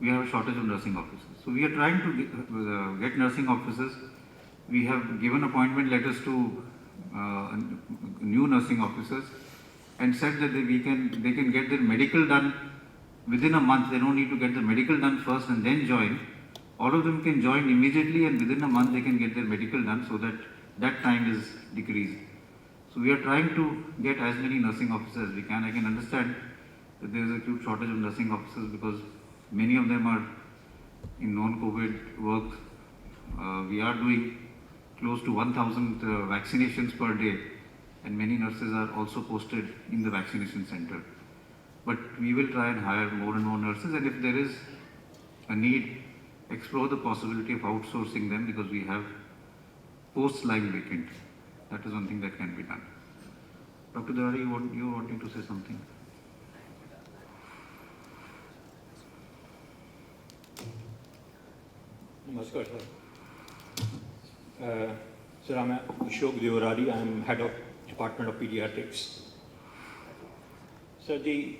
we have a shortage of nursing officers. So we are trying to get nursing officers. We have given appointment letters to new nursing officers and said that they can get their medical done within a month. They don't need to get the medical done first and then join. All of them can join immediately, and within a month they can get their medical done, so that that time is decreased. So we are trying to get as many nursing officers as we can. I can understand that there is a huge shortage of nursing officers because many of them are in non-COVID work. We are doing close to 1,000 vaccinations per day, and many nurses are also posted in the vaccination center. But we will try and hire more and more nurses, and if there is a need, explore the possibility of outsourcing them, because we have posts lying vacant. That is one thing that can be done. Dr. Dawari, you were wanting to say something? Namaskar, sir. Sir, I'm Ashok Deorari. I'm head of Department of Pediatrics. Sir, the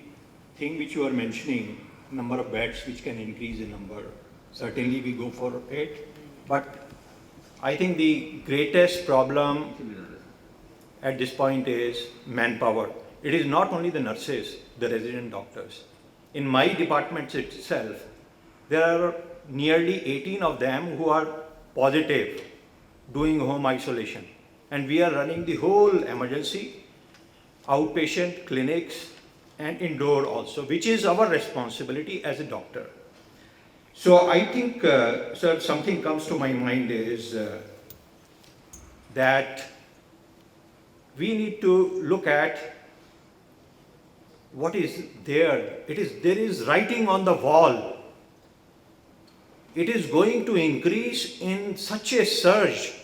thing which you are mentioning, number of beds which can increase in number, certainly we go for it. But I think the greatest problem at this point is manpower. It is not only the nurses, the resident doctors. In my department itself, there are nearly 18 of them who are positive doing home isolation. And we are running the whole emergency, outpatient clinics, and indoor also, which is our responsibility as a doctor. So I think, sir, something comes to my mind is that we need to look at what is there. There is writing on the wall. It is going to increase in such a surge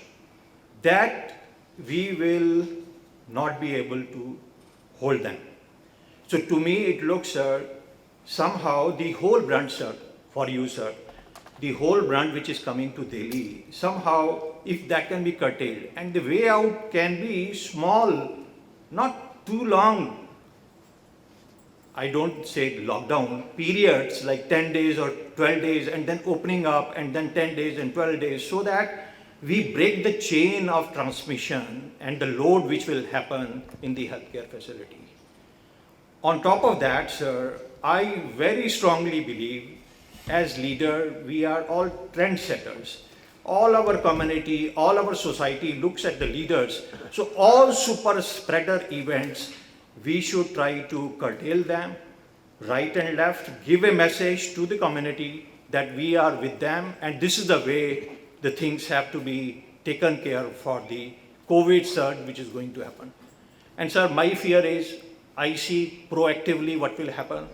that we will not be able to hold them. So to me it looks, sir, somehow the whole brunt, sir, for you, sir, the whole brunt which is coming to Delhi, somehow if that can be curtailed, and the way out can be small, not too long, I don't say lockdown, periods like 10 days or 12 days and then opening up and then 10 days and 12 days, so that we break the chain of transmission and the load which will happen in the healthcare facility. On top of that, sir, I very strongly believe as leader, we are all trendsetters. All our community, all our society looks at the leaders. So all super spreader events, we should try to curtail them, right and left, give a message to the community that we are with them, and this is the way the things have to be taken care of for the COVID surge which is going to happen. And sir, my fear is, I see proactively what will happen.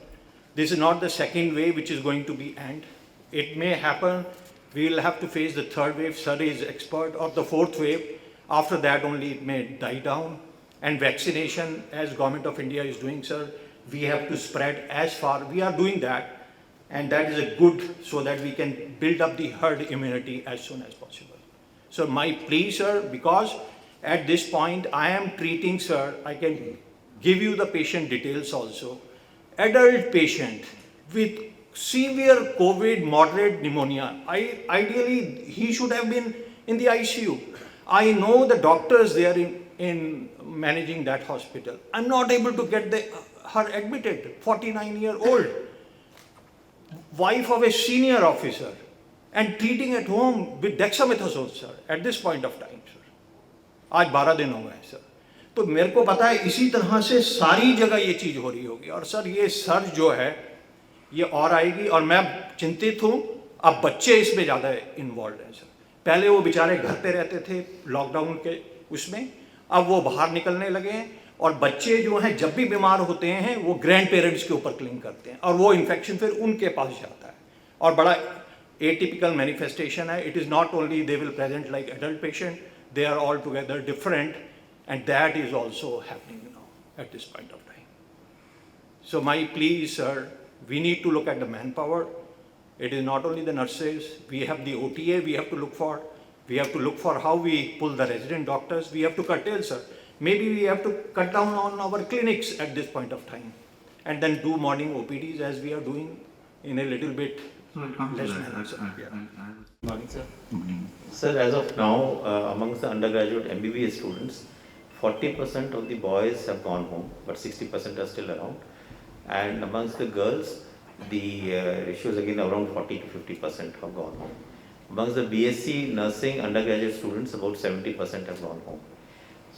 This is not the second wave which is going to be end. It may happen, we will have to face the third wave, sir is expert, or the fourth wave. After that only it may die down. And vaccination, as Government of India is doing, sir, we have to spread as far. We are doing that, and that is a good, so that we can build up the herd immunity as soon as possible. So my plea, sir, because at this point I am treating, sir, I can give you the patient details also. Adult patient with severe COVID, moderate pneumonia. Ideally, he should have been in the ICU. I know the doctors there in managing that hospital. I'm not able to get her admitted, 49-year-old, wife of a senior officer, and treating at home with dexamethasone, sir, at this point of time, sir. आज 12 दिन हो गए, sir. तो मेरे को पता है इसी तरह से सारी जगह ये चीज़ हो रही होगी. और सर ये सर्ज जो है ये और आएगी, और मैं चिंतित हूँ. अब बच्चे इसमें ज़्यादा इन्वॉल्व हैं, सर. पहले वो बेचारे घर पे रहते थे लॉकडाउन के उसमें, अब वो बाहर निकलने लगे हैं, और बच्चे जो हैं जब भी बीमार होते हैं वो ग्रैंड पेरेंट्स के ऊपर क्लिंग करते हैं, और वो इन्फेक्शन फिर उनके पास जाता है. और बड़ा एटिपिकल मैनिफेस्टेशन है. It is not only they will present like adult patient, they are all together different, and that is also happening now at this point of time. So my plea is, sir, we need to look at the manpower. It is not only the nurses, we have the OTA we have to look for. We have to look for how we pull the resident doctors. We have to curtail, sir. Maybe we have to cut down on our clinics at this point of time, and then do morning OPDs as we are doing in a little bit So I'll come to Let's that. manage, sir. Yeah. Good morning, sir. Mhm. Sir, as of now, amongst the undergraduate MBBS students, 40% of the boys have gone home, but 60% are still around. And amongst the girls, the ratio is again around 40 to 50% have gone home. Amongst the BSc nursing undergraduate students, about 70% have gone home.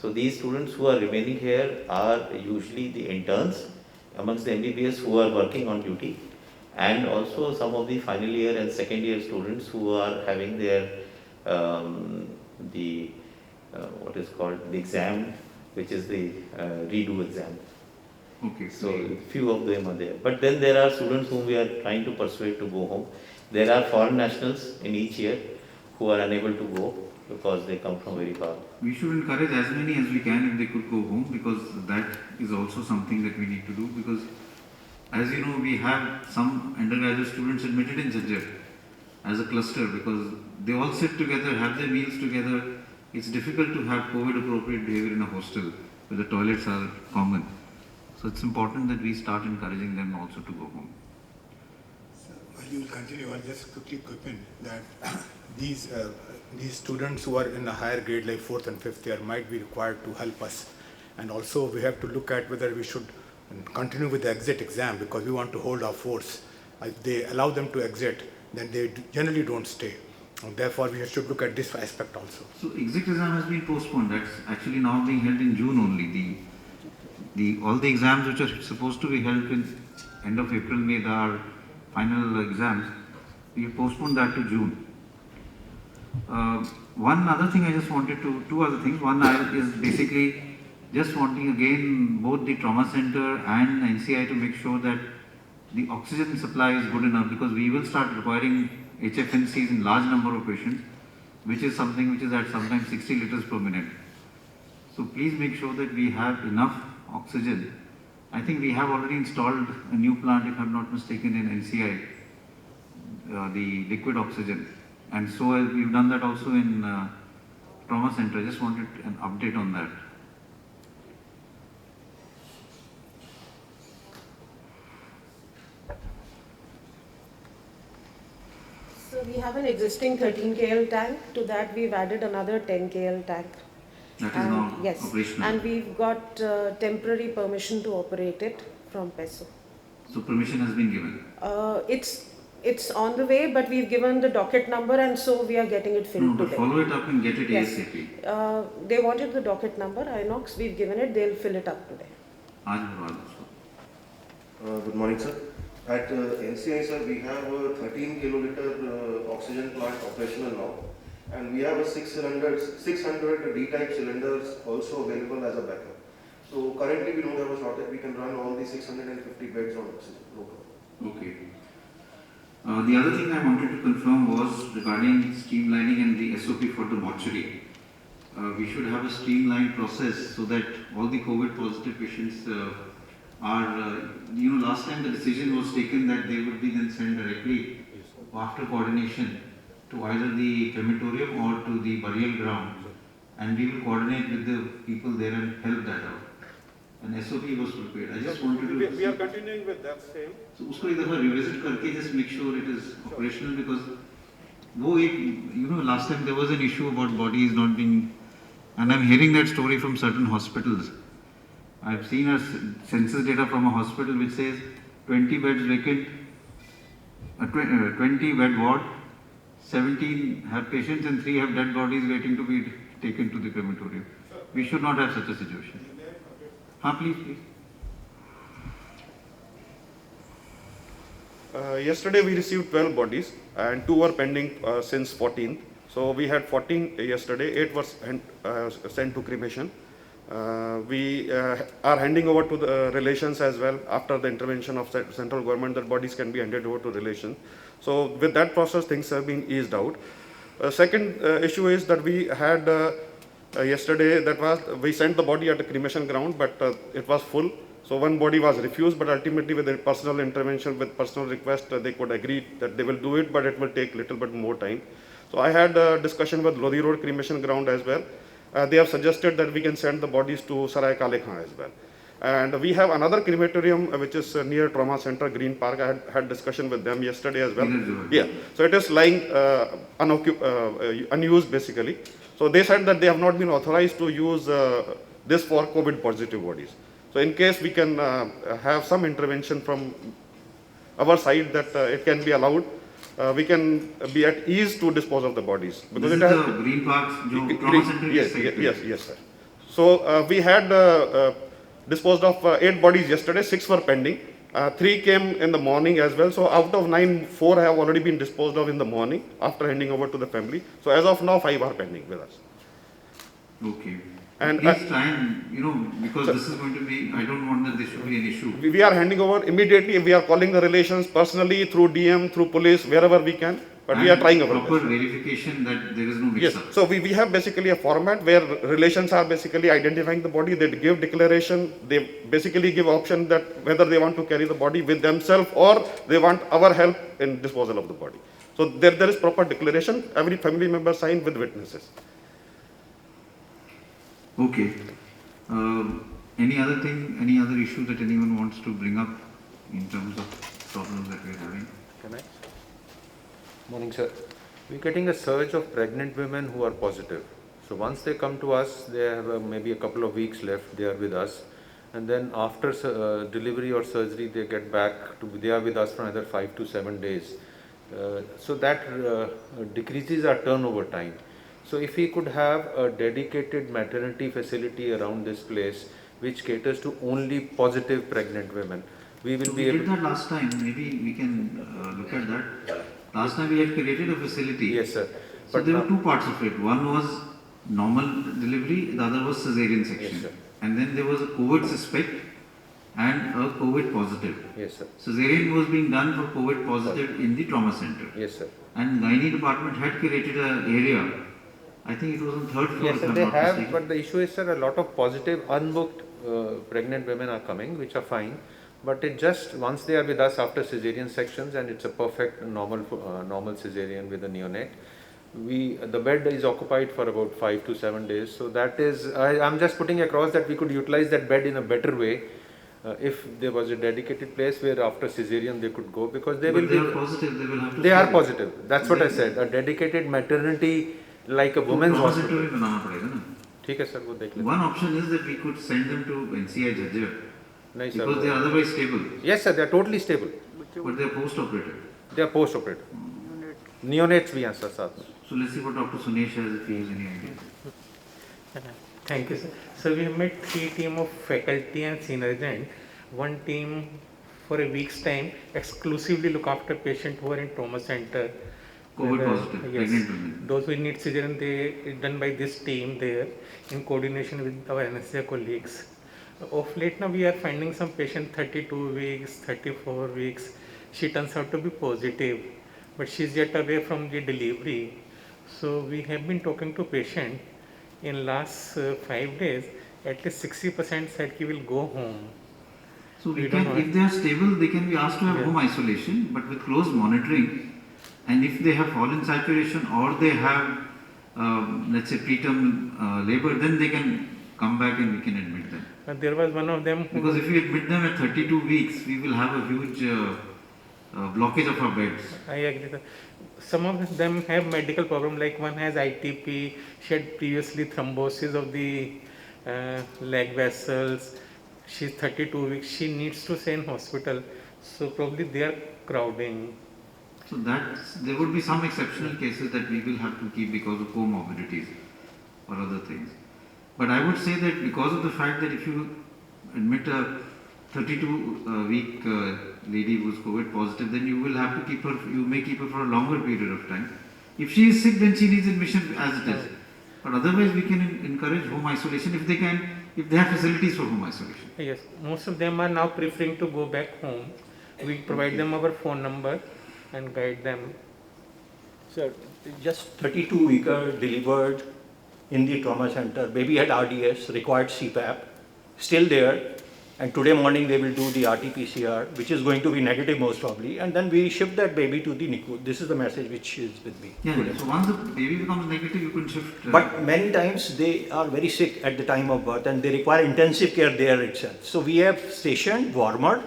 So these students who are remaining here are usually the interns amongst the MBBS who are working on duty, and also some of the final year and second year students who are having their the what is called the exam, which is the redo exam. Okay. So few of them are there. But then there are students whom we are trying to persuade to go home. There are foreign nationals in each year who are unable to go because they come from very far. We should encourage as many as we can if they could go home, because that is also something that we need to do, because as you know, we have some undergraduate students admitted in Jhajjar as a cluster, because they all sit together, have their meals together. It's difficult to have COVID appropriate behavior in a hostel where the toilets are common. So it's important that we start encouraging them also to go home. While you will continue, I'll just quickly quip in that these students who are in a higher grade like 4th and 5th year might be required to help us. And also we have to look at whether we should continue with the exit exam, because we want to hold our force. If they allow them to exit, then they generally don't stay. And therefore, we should look at this aspect also. So exit exam has been postponed. That's actually now being held in June only. All the exams which are supposed to be held in end of April, May, our final exams, we have postponed that to June. One other thing I just wanted to, two other things. One is basically just wanting again both the trauma center and NCI to make sure that the oxygen supply is good enough, because we will start requiring HFNCs in large number of patients, which is something which is at sometimes 60 liters per minute. So please make sure that we have enough oxygen. I think we have already installed a new plant, if I'm not mistaken, in NCI, the liquid oxygen. And so we've done that also in trauma center. I just wanted an update on that. So we have an existing 13 KL tank. To that we've added another 10 KL tank. That is now Yes, operational. and we've got temporary permission to operate it from PESO. So permission has been given. It's on the way, but we've given the docket number, and so we are getting it No, filled but today. follow it up and get it Yes. ASAP. They wanted the docket number, Inox. We've given it. They'll fill it up today. Aaj bharwad usko. Good morning, sir. At NCI, sir, we have a 13 kiloliter oxygen plant operational now, and we have a 600 D-type cylinders also available as a backup. So currently we don't have a shortage. We can run all the 650 beds on oxygen. No problem. Okay. The other thing I wanted to confirm was regarding streamlining and the SOP for the mortuary. We should have a streamlined process so that all the COVID positive patients are, last time the decision was taken that they would be then sent directly after coordination to either the crematorium or to the burial ground, and we will coordinate with the people there and help that out. An SOP was prepared. I just wanted to. We are continuing with that same. So उसको एक दफा revisit करके just make sure it is operational, because वो एक last time there was an issue about bodies not being, and I'm hearing that story from certain hospitals. I've seen a census data from a hospital which says 20 beds vacant, 20 bed ward, 17 have patients and 3 have dead bodies waiting to be taken to the crematorium. We should not have such a situation. Please. Yesterday we received 12 bodies and 2 were pending since 14th. So we had 14 yesterday, 8 were sent to cremation. We are handing over to the relations as well. After the intervention of central government, that bodies can be handed over to relations. So with that process, things have been eased out. Second issue is that we had yesterday, we sent the body at the cremation ground, but it was full. So one body was refused, but ultimately with a personal intervention, with personal request, they could agree that they will do it, but it will take little bit more time. So I had a discussion with Lodi Road cremation ground as well. They have suggested that we can send the bodies to Sarai Kale Khan as well. And we have another crematorium which is near Trauma Center, Green Park. I had discussion with them yesterday as well. Yeah, so it is lying unused basically. So they said that they have not been authorized to use this for COVID positive bodies. So in case we can have some intervention from our side that it can be allowed, we can be at ease to dispose of the bodies. Because this it is the Green Parks, Trauma Center. Yes, sir. So we had disposed of 8 bodies yesterday, 6 were pending. 3 came in the morning as well. So out of 9, 4 have already been disposed of in the morning after handing over to the family. So as of now, 5 are pending with us. Okay. And please try and, because this is going to be, I don't want that this should be an issue. We are handing over immediately. We are calling the relations personally through DM, through police, wherever we can. But we are trying our best. Proper verification that there is no Yes, mix-up. so we have basically a format where relations are basically identifying the body, they give declaration, they basically give option that whether they want to carry the body with themselves or they want our help in disposal of the body. So there is proper declaration, every family member signed with witnesses. Okay. Any other thing, any other issue that anyone wants to bring up in terms of problems that we are having? Can I? Morning, sir. We're getting a surge of pregnant women who are positive. So once they come to us, they have maybe a couple of weeks left, they are with us. And then after delivery or surgery, they get back they are with us for another 5 to 7 days. So that decreases our turnover time. So if we could have a dedicated maternity facility around this place, which caters to only positive pregnant women, we will be able to... We did that last time, maybe we can look at that. Last time we had created a facility. Yes, sir. So there were 2 parts of it. One was normal delivery, the other was cesarean section. Yes, sir. And then there was a COVID suspect and a COVID positive. Yes, sir. Cesarean was being done for COVID positive in the trauma center. Yes, sir. And gynae department had created an area. I think it was on 3rd floor. Yes, sir, they have, but the issue is, sir, a lot of positive, unbooked pregnant women are coming, which are fine. But it just, once they are with us after cesarean sections, and it's a perfect normal cesarean with a neonate, the bed is occupied for about 5 to 7 days. So that is, I'm just putting across that we could utilize that bed in a better way. If there was a dedicated place where after cesarean they could go, because they will be... They are positive, they will have to... They are positive, that's what I said. A dedicated maternity, like a women's hospital. ठीक है sir, वो देख लेते हैं. One option is that we could send them to NCI Jhajjar. नहीं sir, because they are otherwise stable. Yes sir, they are totally stable. But they are post-operative. They are post-operative. Neonates भी हैं sir साथ में. So let's see what Dr. Sunesh has, if he has any idea. Thank you, sir. So we have met 3 teams of faculty and senior resident. One team for a week's time exclusively look after patients who are in trauma center. COVID positive, yes, pregnant women. those who need cesarean, they done by this team there in coordination with our anesthesia colleagues. Of late now we are finding some patient 32 weeks, 34 weeks. She turns out to be positive, but she is yet away from the delivery. So we have been talking to patient. In last 5 days, at least 60% said he will go home. So we can, if they are stable, they can be asked to have home isolation, but with close monitoring. And if they have fallen saturation or they have, let's say, preterm labor, then they can come back and we can admit them. There was one of them who... Because if we admit them at 32 weeks, we will have a huge blockage of our beds. I agree, sir. Some of them have medical problem, like one has ITP, she had previously thrombosis of the leg vessels. She's 32 weeks, she needs to stay in hospital. So probably they are crowding. So there would be some exceptional cases that we will have to keep because of comorbidities or other things. But I would say that because of the fact that if you admit a 32-week lady who is COVID positive, then you will have to keep her, you may keep her for a longer period of time. If she is sick, then she needs admission as it is. But otherwise, we can encourage home isolation if they have facilities for home isolation. Yes, most of them are now preferring to go back home. We provide them our phone number and guide them. Sir, just 32-weeker delivered in the trauma center. Baby had RDS, required CPAP, still there. And today morning they will do the RT-PCR, which is going to be negative most probably, and then we shift that baby to the NICU. This is the message which is with me Yeah, today. so once the baby becomes negative, you can shift. But many times they are very sick at the time of birth and they require intensive care there itself. So we have stationed warmer,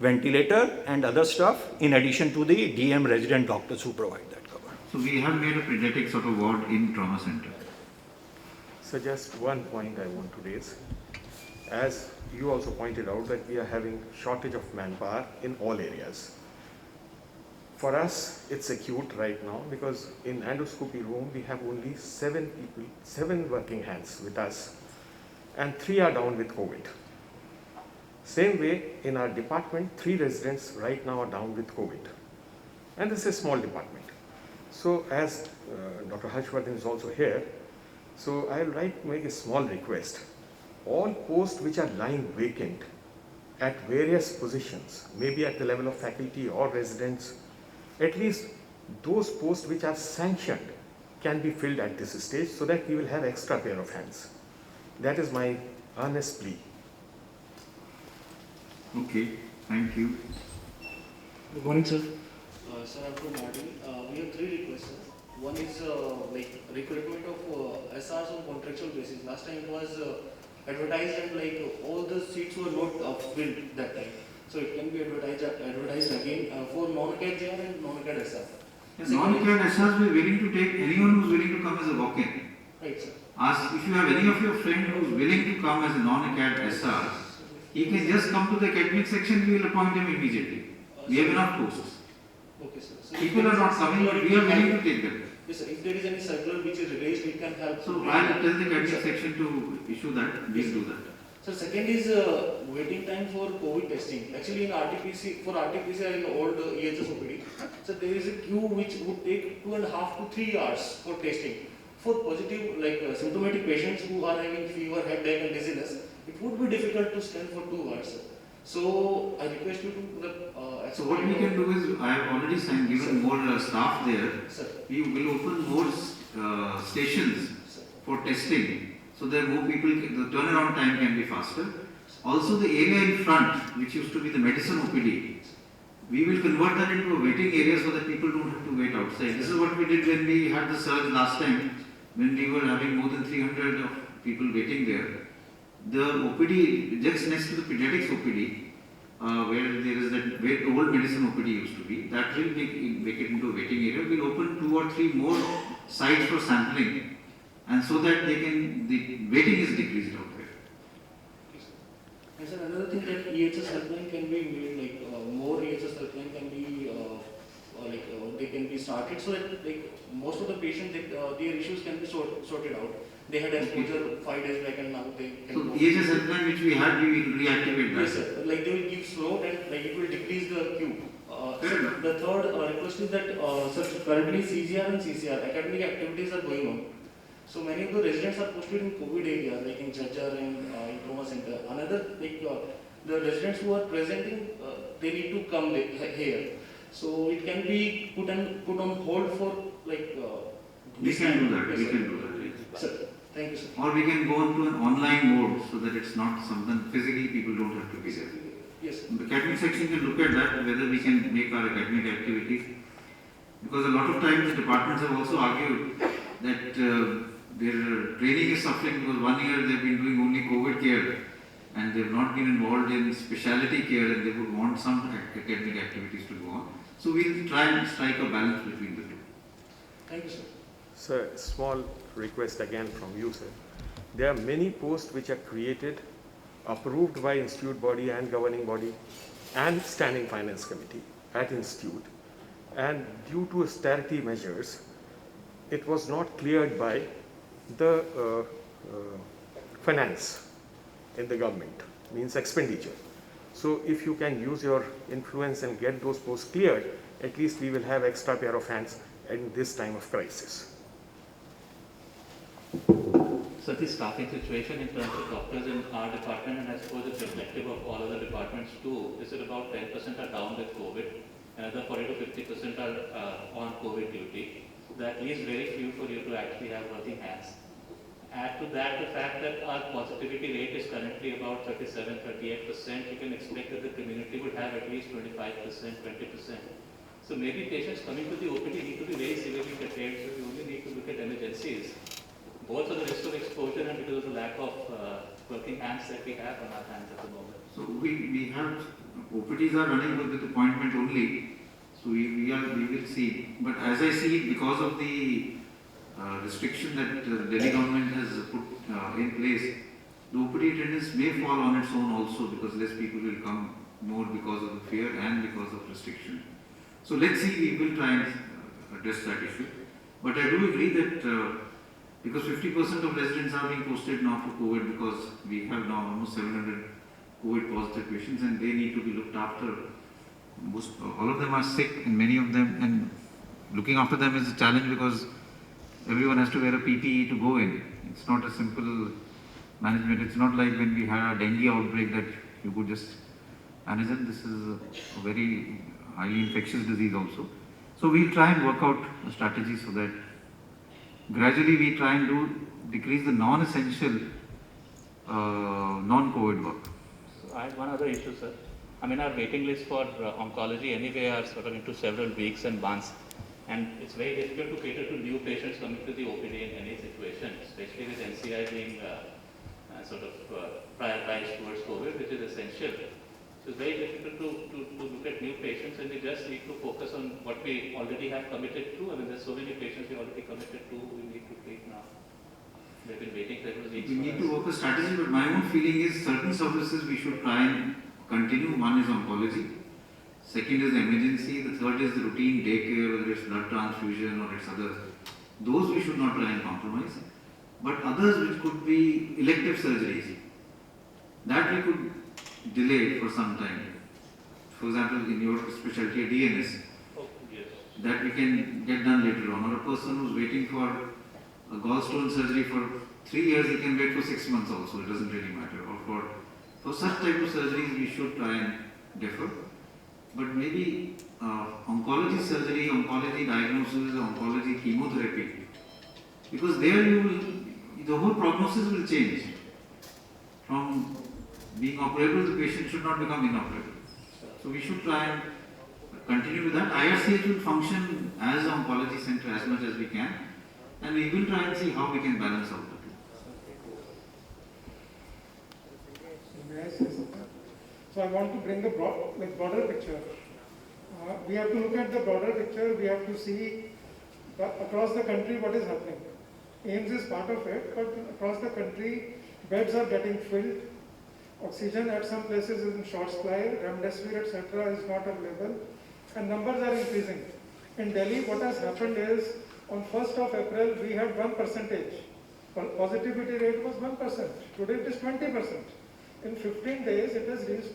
ventilator and other stuff in addition to the DM resident doctors who provide that cover. So we have made a pediatric sort of ward in trauma center. So just one point I want to raise. As you also pointed out that we are having shortage of manpower in all areas. For us, it's acute right now because in endoscopy room, we have only 7 people, 7 working hands with us, and 3 are down with COVID. Same way, in our department, 3 residents right now are down with COVID. And this is a small department. So as Dr. Harshvardhan is also here, so I will make a small request. All posts which are lying vacant at various positions, maybe at the level of faculty or residents, at least those posts which are sanctioned can be filled at this stage so that we will have extra pair of hands. That is my earnest plea. Okay, thank you. Good morning, sir. Sir, I'm from Mardi. We have 3 requests, sir. One is like recruitment of SRs on contractual basis. Last time it was advertised and like all the seats were not filled that time. So it can be advertised again for non-CAD JR and non-CAD SR. Non-CAD SRs we are willing to take anyone who is willing to come as a walk-in. Right, sir. Ask if you have any of your friend who is willing to come as a non-CAD SR, he can just come to the academic section, we will appoint him immediately. We have enough posts. Okay, sir. So People are not coming, but we are willing to take them. Yes, sir. If there is any circular which is released, it can help. So I will tell the academic section to issue that, we will do that. So second is waiting time for COVID testing. Actually in RT-PCR, for RT-PCR in old EHS OPD, so there is a queue which would take 2.5 to 3 hours for testing. For positive, like symptomatic patients who are having fever, headache and dizziness, it would be difficult to stand for 2 hours. So I request you to So what we can do is, I have already given more staff there. Sir. We will open more stations for testing. So that more people, the turnaround time can be faster. Also the area in front, which used to be the medicine OPD, we will convert that into a waiting area so that people don't have to wait outside. This is what we did when we had the surge last time, when we were having more than 300 of people waiting there. The OPD, just next to the pediatrics OPD, where there is that where old medicine OPD used to be, that will make it into a waiting area. We'll open 2 or 3 more sites for sampling. And so that the waiting is decreased out there. And sir, another thing that EHS helpline can be made, like more EHS helpline can be, they can be started so that like most of the patients, their issues can be sorted out. They had exposure 5 days back and now they can. So EHS helpline which we had, we will reactivate that. Yes, sir. Like they will give slot and like it will decrease the queue. So the third request is that sir, currently CGR and CCR academic activities are going on. So many of the residents are posted in COVID areas, like in Jhajjar and in trauma center. Another, like the residents who are presenting, they need to come here. So it can be put on hold for like. We can do that. Yes, We sir. can do that. Sir, thank you, sir. Or we can go on to an online mode so that it's not something physically people don't have to be there. Yes, sir. The academic section can look at that, whether we can make our academic activities. Because a lot of times the departments have also argued that their training is suffering because 1 year they've been doing only COVID care and they've not been involved in specialty care and they would want some academic activities to go on. So we'll try and strike a balance between the two. Thank you, sir. Sir, small request again from you, sir. There are many posts which are created, approved by institute body and governing body and standing finance committee at institute, and due to austerity measures, it was not cleared by the finance in the government, means expenditure. So if you can use your influence and get those posts cleared, at least we will have extra pair of hands in this time of crisis. So the staffing situation in terms of doctors in our department, and I suppose it's reflective of all other departments too, is that about 10% are down with COVID, another 40 to 50% are on COVID duty. That leaves very few for you to actually have working hands. Add to that the fact that our positivity rate is currently about 37-38%. You can expect that the community would have at least 25%, 20%. So maybe patients coming to the OPD need to be very severely curtailed, so we only need to look at emergencies, both for the risk of exposure and because of the lack of working hands that we have on our hands at the moment. So we have, OPDs are running with appointment only, so we will see. But as I see it, because of the restriction that Delhi government has put in place, the OPD attendance may fall on its own also, because less people will come, more because of the fear and because of restriction. So let's see, we will try and address that issue. But I do agree that because 50% of residents are being posted now for COVID, because we have now almost 700 COVID positive patients and they need to be looked after. All of them are sick and many of them, and looking after them is a challenge because everyone has to wear a PPE to go in. It's not a simple management. It's not like when we had a dengue outbreak that you could just manage it. This is a very highly infectious disease also. So we'll try and work out a strategy so that gradually we try and decrease the non-essential non-COVID work. So I had one other issue, sir. I mean, our waiting list for oncology anyway are sort of into several weeks and months. And it's very difficult to cater to new patients coming to the OPD in any situation, especially with NCI being sort of prioritized towards COVID, which is essential. So it's very difficult to look at new patients, and we just need to focus on what we already have committed to. I mean, there's so many patients we already committed to, we need to treat now. They've been waiting several weeks. We need to work a strategy, but my own feeling is certain services we should try and continue. One is oncology. Second is emergency. The third is the routine daycare, whether it's blood transfusion or it's others. Those we should not try and compromise. But others which could be elective surgeries, that we could delay for some time. For example, in your specialty, a DNS, that we can get done later on. Or a person who's waiting for a gallstone surgery for 3 years, he can wait for 6 months also. It doesn't really matter. Or for such type of surgeries, we should try and defer. But maybe oncology surgery, oncology diagnosis, oncology chemotherapy, because there the whole prognosis will change. From being operable, the patient should not become inoperable. So we should try and continue with that. IRCH will function as an oncology center as much as we can, and we will try and see how we can balance out the two. May I say something? So I want to bring the broader picture. We have to look at the broader picture. We have to see across the country what is happening. AIIMS is part of it, but across the country, beds are getting filled. Oxygen at some places is in short supply. Remdesivir, etc., is not available, and numbers are increasing. In Delhi, what has happened is on 1st of April we had 1%. Positivity rate was 1%. Today it is 20%. In 15 days, it has reached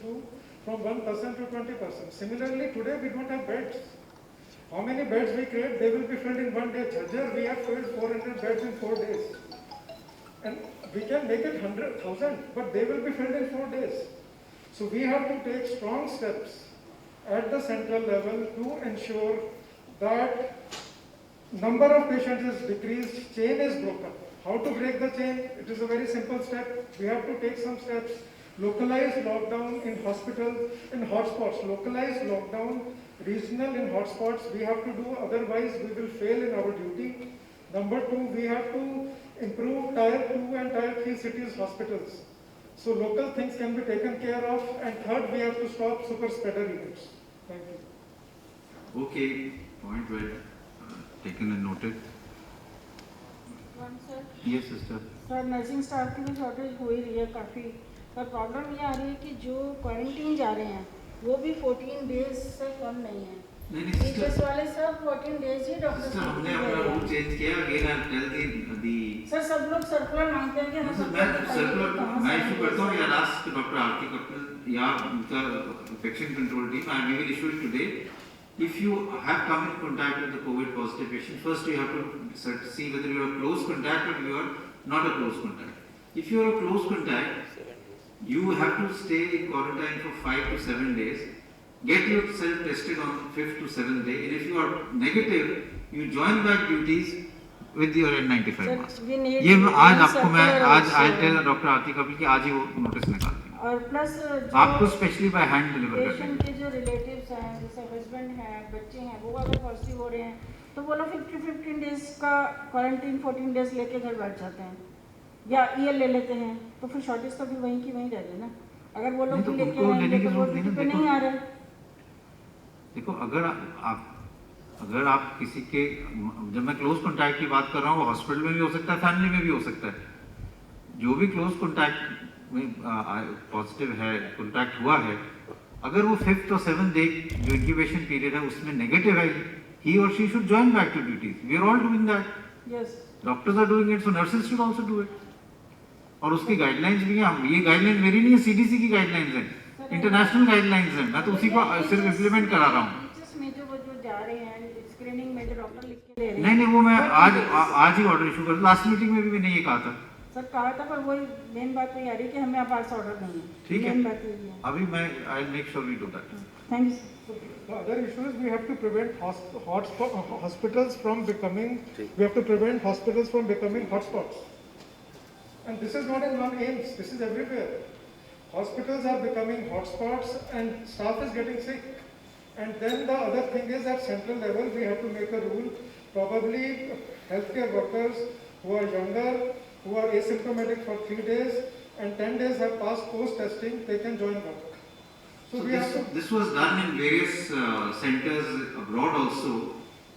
from 1% to 20%. Similarly, today we don't have beds. How many beds we create? They will be filled in 1 day. Jhajjar, we have filled 400 beds in 4 days. And we can make it 100,000, but they will be filled in 4 days. So we have to take strong steps at the central level to ensure that number of patients is decreased, chain is broken. How to break the chain? It is a very simple step. We have to take some steps. Localized lockdown in hospitals, in hotspots. Localized lockdown, regional in hotspots, we have to do, otherwise we will fail in our duty. Number 2, we have to improve Tier 2 and Tier 3 cities hospitals. So local things can be taken care of. And third, we have to stop super spreader events. Thank you. Okay, point well taken and noted. Sir Yes, sister. Sir nursing staff की भी shortage हो ही रही है काफ़ी, पर problem ये आ रही है कि जो क्वारंटीन जा रहे हैं वो भी 14 डेज से कम नहीं है। टीचर्स वाले सब 14 डेज ही डॉक्टर सर हमने अपना रूल चेंज किया। Again I tell the sir सब लोग सर्कुलर मांगते हैं कि हम सर्कुलर मैं इशू करता हूँ, या लास्ट डॉक्टर आरती कपिल या उनका infection control team, I we will issue it today. If you have come in contact with the COVID positive patient, first you have to see whether you are close contact or you are not a close contact. If you are a close contact, you have to stay in quarantine for 5 to 7 days. Get yourself tested on 5th to 7th day, and if you are negative, you join back duties with your N95 Sir, mask. we need ये आज one आपको मैं circular आज also. I tell doctor Atiq Kapil कि आज ही वो notice निकालती हूँ और प्लस आपको स्पेशली बाय हैंड डिलीवर कर पेशेंट के जो रिलेटिव्स हैं, जैसे हस्बैंड हैं, बच्चे हैं, वो अगर पॉजिटिव हो रहे हैं तो वो लोग 15 डेज का क्वारंटीन 14 डेज लेके घर बैठ जाते हैं या ईयर ले लेते हैं, तो फिर शॉर्टेज तो भी वहीं की वहीं रह गई ना। अगर वो लोग नहीं, तो भी लेके उनको आएंगे लेने की तो वो जरूरत नहीं ड्यूटी ना, पे देखो। नहीं आ रहे। देखो अगर आप किसी के, जब मैं क्लोज कॉन्टैक्ट की बात कर रहा हूँ, वो हॉस्पिटल में भी हो सकता है, फैमिली में भी हो सकता है। जो भी क्लोज कॉन्टैक्ट में पॉजिटिव है, कॉन्टैक्ट हुआ है, अगर वो 5th और 7th डे जो इंक्यूबेशन पीरियड है उसमें नेगेटिव है, ही और she should join back to duties. We are all doing that, yes doctors are doing it, so nurses should also do it. और उसकी गाइडलाइंस भी हैं, ये गाइडलाइन मेरी नहीं है, सीडीसी की गाइडलाइंस है, इंटरनेशनल गाइडलाइंस है, मैं तो उसी को सिर्फ इम्प्लीमेंट करा रहा हूँ। में जो वो जो जा रहे हैं स्क्रीनिंग में जो डॉक्टर लिख के दे रहे हैं, नहीं वो मैं आज ही ऑर्डर इशू कर, लास्ट मीटिंग में भी मैंने ये कहा था। सर कहा था, पर वही मेन बात वही आ रही है कि हमें आप आज ऑर्डर नहीं है। ठीक है, मेन बात यही है। अभी मैं I will make sure we do that. Thank you. The other issue is we have to prevent hospitals from becoming, we have to prevent hospitals from becoming hotspots. And this is not in one AIIMS, this is everywhere. Hospitals are becoming hotspots and staff is getting sick. And then the other thing is at central level, we have to make a rule, probably healthcare workers who are younger, who are asymptomatic for 3 days and 10 days have passed post-testing, they can join work. So we have to... This was done in various centers abroad also,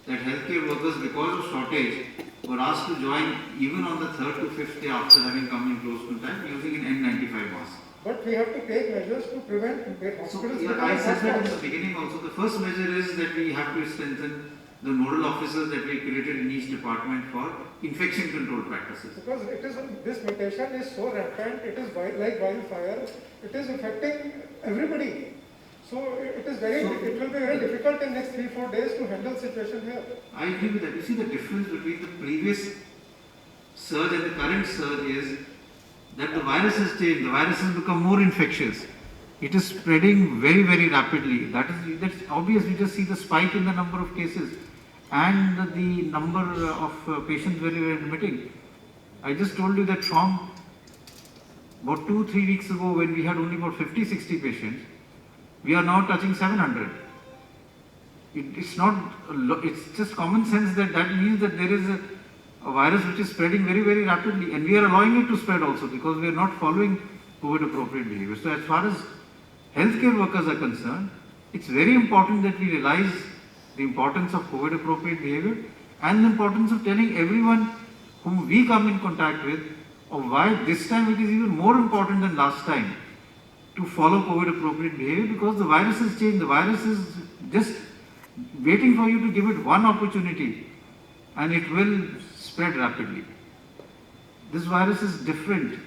that healthcare workers, because of shortage, were asked to join even on the 3rd to 5th day after having come in close contact using an N95 mask. But we have to take measures to prevent hospitals. So, I said that in the beginning also. The first measure is that we have to strengthen the nodal officers that we created in each department for infection control practices. Because it is, this mutation is so rampant, it is like wildfire, it is affecting everybody. So it is very, it will be very difficult in next 3-4 days to handle situation here. I agree with that. You see the difference between the previous surge and the current surge is that the virus has changed. The virus has become more infectious. It is spreading very, very rapidly. That's obvious. We just see the spike in the number of cases and the number of patients where we are admitting. I just told you that from about 2-3 weeks ago, when we had only about 50-60 patients, we are now touching 700. It's not, it's just common sense that means that there is a virus which is spreading very, very rapidly, and we are allowing it to spread also because we are not following COVID appropriate behavior. So as far as healthcare workers are concerned, it's very important that we realize the importance of COVID appropriate behavior and the importance of telling everyone whom we come in contact with of why this time it is even more important than last time to follow COVID appropriate behavior, because the virus has changed. The virus is just waiting for you to give it one opportunity and it will spread rapidly. This virus is different.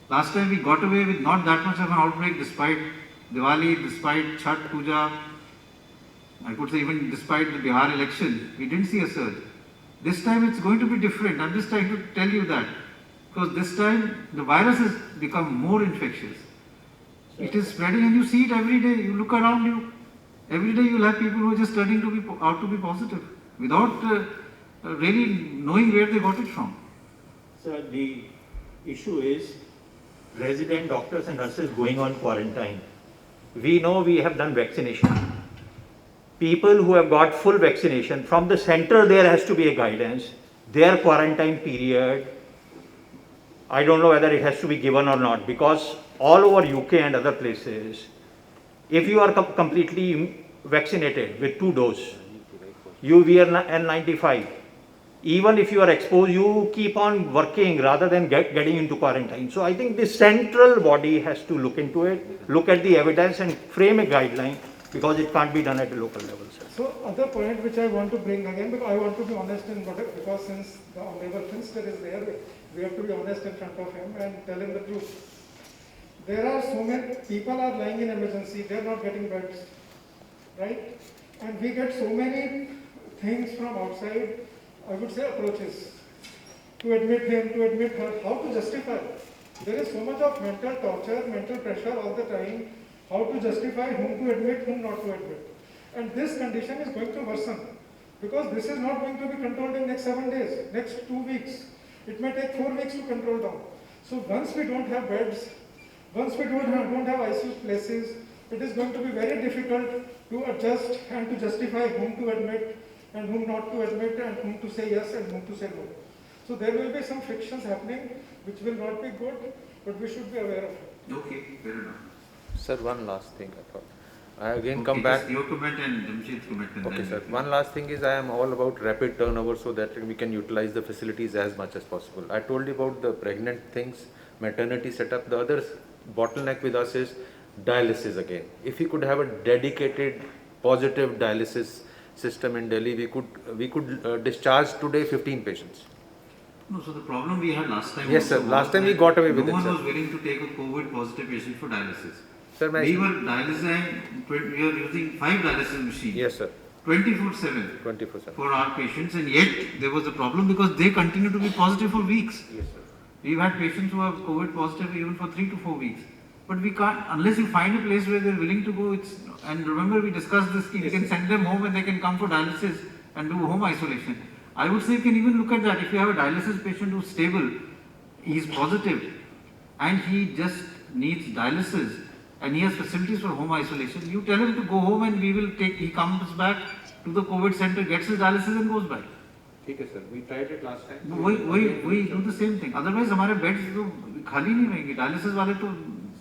Last time we got away with not that much of an outbreak despite Diwali, despite Chhath Puja, I could say even despite the Bihar election, we didn't see a surge. This time it's going to be different. I'm just trying to tell you that, because this time the virus has become more infectious. It is spreading and you see it every day. You look around you, every day you'll have people who are just turning to be out to be positive without really knowing where they got it from. So the issue is resident doctors and nurses going on quarantine. We know we have done vaccination. People who have got full vaccination, from the center there has to be a guidance. Their quarantine period, I don't know whether it has to be given or not, because all over UK and other places, if you are completely vaccinated with 2 doses, you wear N95. Even if you are exposed, you keep on working rather than getting into quarantine. So I think the central body has to look into it, look at the evidence and frame a guideline, because it can't be done at a local level. Sir. So other point which I want to bring again, because I want to be honest in whatever, because since the Honorable Minister is there, we have to be honest in front of him and tell him the truth. There are so many people are lying in emergency, they are not getting beds, right? And we get so many things from outside, I would say approaches, to admit him, to admit her, how to justify. There is so much of mental torture, mental pressure all the time, how to justify whom to admit, whom not to admit. And this condition is going to worsen. Because this is not going to be controlled in next 7 days, next 2 weeks. It may take 4 weeks to control down. So once we don't have beds, once we don't have ICU places, it is going to be very difficult to adjust and to justify whom to admit and whom not to admit and whom to say yes and whom to say no. So there will be some frictions happening which will not be good, but we should be aware of it. Okay, fair enough. Sir, one last thing I thought. I again Okay, come back. just your comment and Jamshed's comment. And Okay, then sir. you can- One last thing is I am all about rapid turnover so that we can utilize the facilities as much as possible. I told you about the pregnant things, maternity setup. The other bottleneck with us is dialysis again. If we could have a dedicated positive dialysis system in Delhi, we could discharge today 15 patients. No, so the problem we had last time. Yes, sir. also Last was time we that got away with no it, one sir. was willing to take a COVID positive patient for dialysis. Sir, We were dialysing, we are using 5 dialysis machines. Yes, sir. 24/7 24/7. for our patients, and yet there was a problem because they continue to be positive for weeks. Yes, sir. We've had patients who are COVID positive even for 3 to 4 weeks. But we can't, unless you find a place where they're willing to go, and remember we discussed this, you can send them home and they can come for dialysis and do home isolation. I would say you can even look at that. If you have a dialysis patient who's stable, he's positive, and he just needs dialysis, and he has facilities for home isolation, you tell him to go home and he comes back to the COVID center, gets his dialysis and goes back. Okay, sir. We tried it last time. We do the same thing. Otherwise हमारे beds तो खाली नहीं रहेंगे. Dialysis वाले तो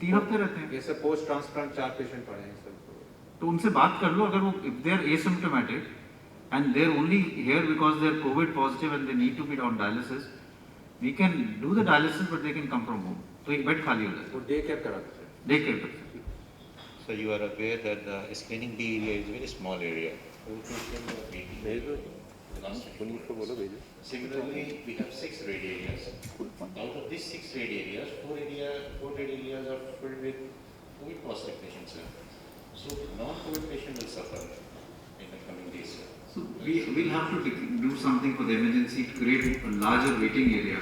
3 हफ्ते रहते हैं. Yes, sir. Post transplant 4 patient पड़े हैं सर. तो उनसे बात कर लो, अगर वो if they are asymptomatic and they are only here because they are COVID positive and they need to be on dialysis, we can do the dialysis but they can come from home. तो एक bed खाली हो जाएगा. वो day care कराते हैं. Day care करते हैं. So you are aware that the screening B area is a very small area. Similarly, we have 6 rad areas. Out of these 6 rad areas, 4 rad areas are filled with COVID positive patients. So non-COVID patient will suffer in the coming days. So we will have to do something for the emergency to create a larger waiting area.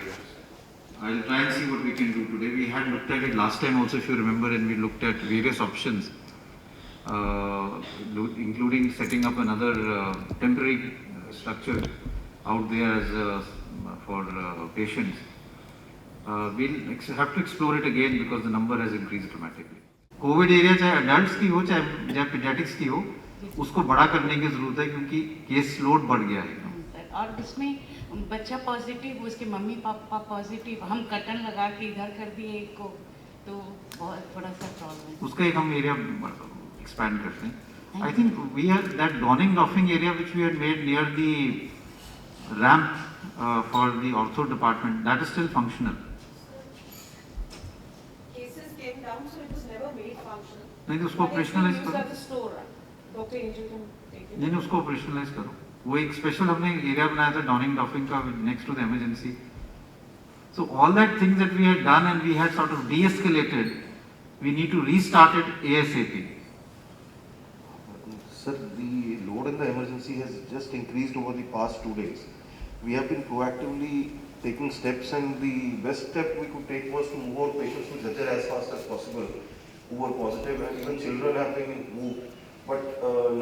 I'll try and see what we can do today. We had looked at it last time also, if you remember, and we looked at various options, including setting up another temporary structure out there as for patients. We'll have to explore it again because the number has increased dramatically. COVID area चाहे adults की हो चाहे pediatrics की हो, उसको बड़ा करने की जरूरत है क्योंकि केस लोड बढ़ गया है. और इसमें बच्चा पॉजिटिव, उसके मम्मी पापा पॉजिटिव, हम कर्टन लगा के इधर कर दिए एक को, तो बहुत थोड़ा सा प्रॉब्लम है. उसका एक हम एरिया एक्सपैंड करते हैं. I think we had that donning doffing area which we had made near the ramp for the ortho department, that is still functional. Cases came down, so it was never made functional. नहीं तो उसको operationalize Used करो. as a store. Dr. Angel can take it. नहीं उसको operationalize करो. वो एक special हमने एरिया बनाया था डॉनिंग डॉफिंग का next to the emergency. So all that things that we had done and we had sort of de-escalated, we need to restart it ASAP. Sir, the load in the emergency has just increased over the past 2 days. We have been proactively taking steps, and the best step we could take was to move our patients to Jhajjar as fast as possible who were positive, and even children have been moved. But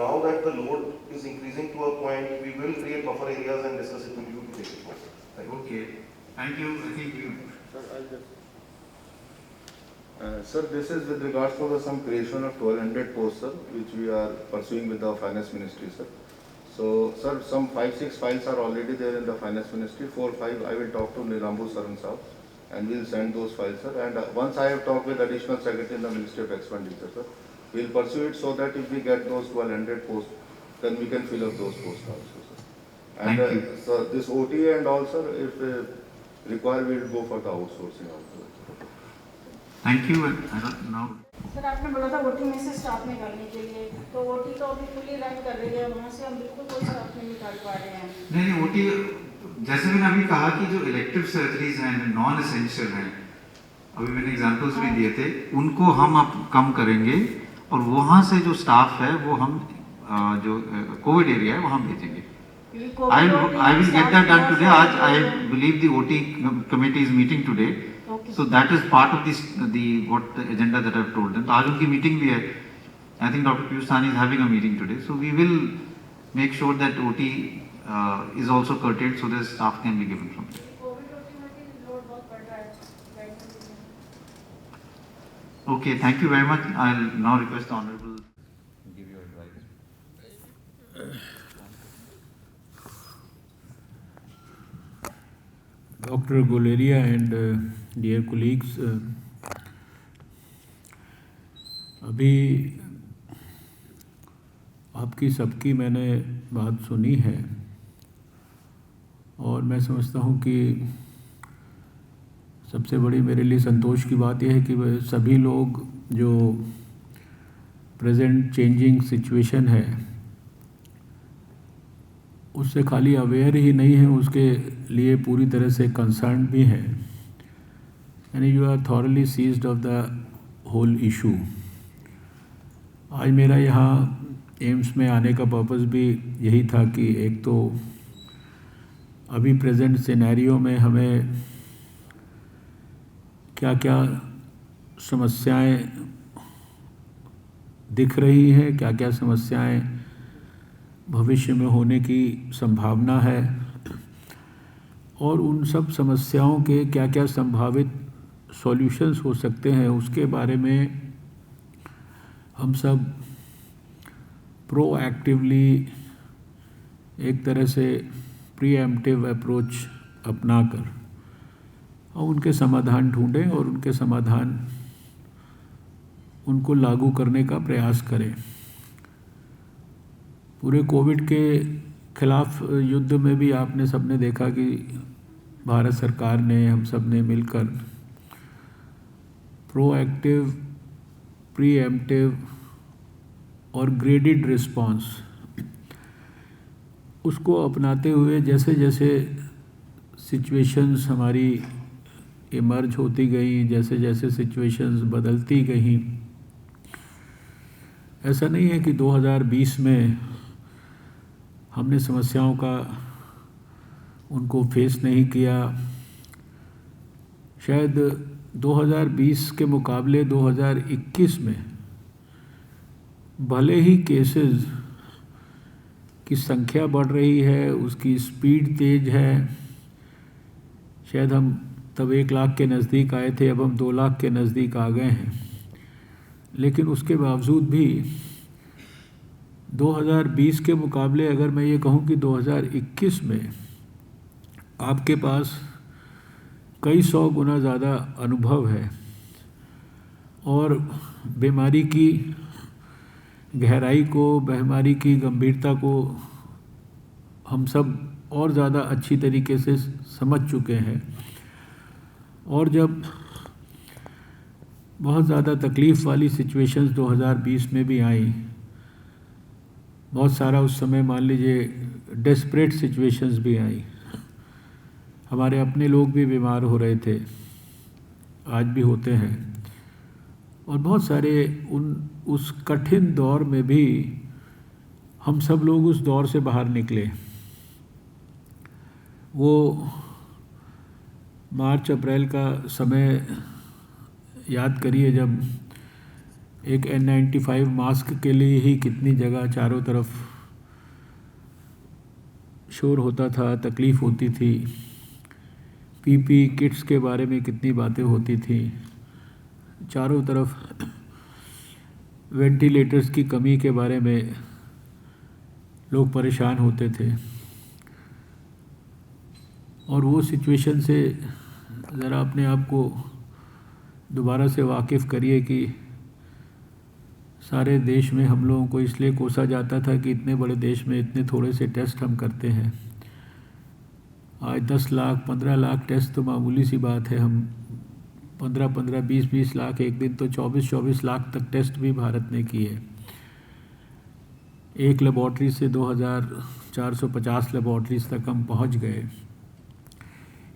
now that the load is increasing to a point, we will create buffer areas and discuss it with you to take it forward. Thank you. Okay, thank you. I think you. Sir, this is with regards to some creation of 1200 posts, sir, which we are pursuing with the Finance Ministry, sir. So, sir, some 5-6 files are already there in the Finance Ministry. 4-5, I will talk to Nilambu Saran Saab and we will send those files, sir. And once I have talked with Additional Secretary in the Ministry of Expenditure, sir, we will pursue it so that if we get those 1200 posts, then we can fill up those posts also, sir. And Thank you. sir, this OTA and all, sir, if required, we will go for the outsourcing also. Thank you. And I don't know. Sir आपने बोला था OT में से staff निकालने के लिए, तो OT तो अभी फुली रन कर रही है, वहाँ से हम बिल्कुल कोई स्टाफ नहीं निकाल पा रहे हैं. नहीं ओटी जैसे मैंने अभी कहा कि जो इलेक्टिव सर्जरीज हैं नॉन एसेंशियल हैं, अभी मैंने एग्जांपल्स भी दिए थे, उनको हम अब कम करेंगे और वहाँ से जो स्टाफ है वो हम जो कोविड एरिया है वहाँ भेजेंगे. I will get that done today. आज I believe the OT committee is meeting today. So that is part of the agenda that I have told them. तो आज उनकी मीटिंग भी है. I think Dr. Piyush Sahni is having a meeting today. So we will make sure that OT is also curtailed so that staff can be given from there. Okay, thank you very much. I'll now request the Honorable give your advice. Dr. Guleria and dear colleagues, अभी आपकी सबकी मैंने बात सुनी है और मैं समझता हूँ कि सबसे बड़ी मेरे लिए संतोष की बात यह है कि वह सभी लोग जो प्रेजेंट चेंजिंग सिचुएशन है उससे खाली अवेयर ही नहीं है, उसके लिए पूरी तरह से कंसर्न भी है, यानी you are thoroughly seized of the whole issue. आज मेरा यहाँ एम्स में आने का पर्पस भी यही था कि एक तो अभी प्रेजेंट सिनेरियो में हमें क्या क्या समस्याएं दिख रही हैं, क्या क्या समस्याएं भविष्य में होने की संभावना है और उन सब समस्याओं के क्या क्या संभावित सॉल्यूशंस हो सकते हैं, उसके बारे में हम सब प्रोएक्टिवली एक तरह से प्रीएम्प्टिव अप्रोच अपनाकर और उनके समाधान ढूंढें और उनके समाधान उनको लागू करने का प्रयास करें। पूरे कोविड के खिलाफ युद्ध में भी आपने सबने देखा कि भारत सरकार ने, हम सब ने मिलकर प्रोएक्टिव, प्रीएम्प्टिव और ग्रेडेड रिस्पांस उसको अपनाते हुए जैसे जैसे सिचुएशंस हमारी इमर्ज होती गई, जैसे जैसे सिचुएशंस बदलती गई, ऐसा नहीं है कि 2020 में हमने समस्याओं का उनको फेस नहीं किया। शायद 2020 के मुकाबले 2021 में भले ही केसेस की संख्या बढ़ रही है, उसकी स्पीड तेज है, शायद हम तब 1 लाख के नज़दीक आए थे, अब हम 2 लाख के नज़दीक आ गए हैं, लेकिन उसके बावजूद भी 2020 के मुकाबले अगर मैं ये कहूँ कि 2021 में आपके पास कई 100 गुना ज़्यादा अनुभव है और बीमारी की गहराई को, बीमारी की गंभीरता को हम सब और ज़्यादा अच्छी तरीके से समझ चुके हैं। और जब बहुत ज़्यादा तकलीफ़ वाली सिचुएशंस 2020 में भी आई, बहुत सारा उस समय मान लीजिए डेस्परेट सिचुएशंस भी आई, हमारे अपने लोग भी बीमार हो रहे थे, आज भी होते हैं, और बहुत सारे उस कठिन दौर में भी हम सब लोग उस दौर से बाहर निकले। वो मार्च अप्रैल का समय याद करिए जब एक N95 मास्क के लिए ही कितनी जगह चारों तरफ शोर होता था, तकलीफ़ होती थी, पीपी किट्स के बारे में कितनी बातें होती थी, चारों तरफ वेंटिलेटर्स की कमी के बारे में लोग परेशान होते थे। और वो सिचुएशन से ज़रा अपने आप को दोबारा से वाकिफ़ करिए कि सारे देश में हम लोगों को इसलिए कोसा जाता था कि इतने बड़े देश में इतने थोड़े से टेस्ट हम करते हैं। आज 10 लाख 15 लाख टेस्ट तो मामूली सी बात है। हम 15-15, 20-20 लाख, एक दिन तो 24-24 लाख तक टेस्ट भी भारत ने किए। एक लेबॉर्ट्री से 2450 लेबॉर्ट्रीज तक हम पहुंच गए।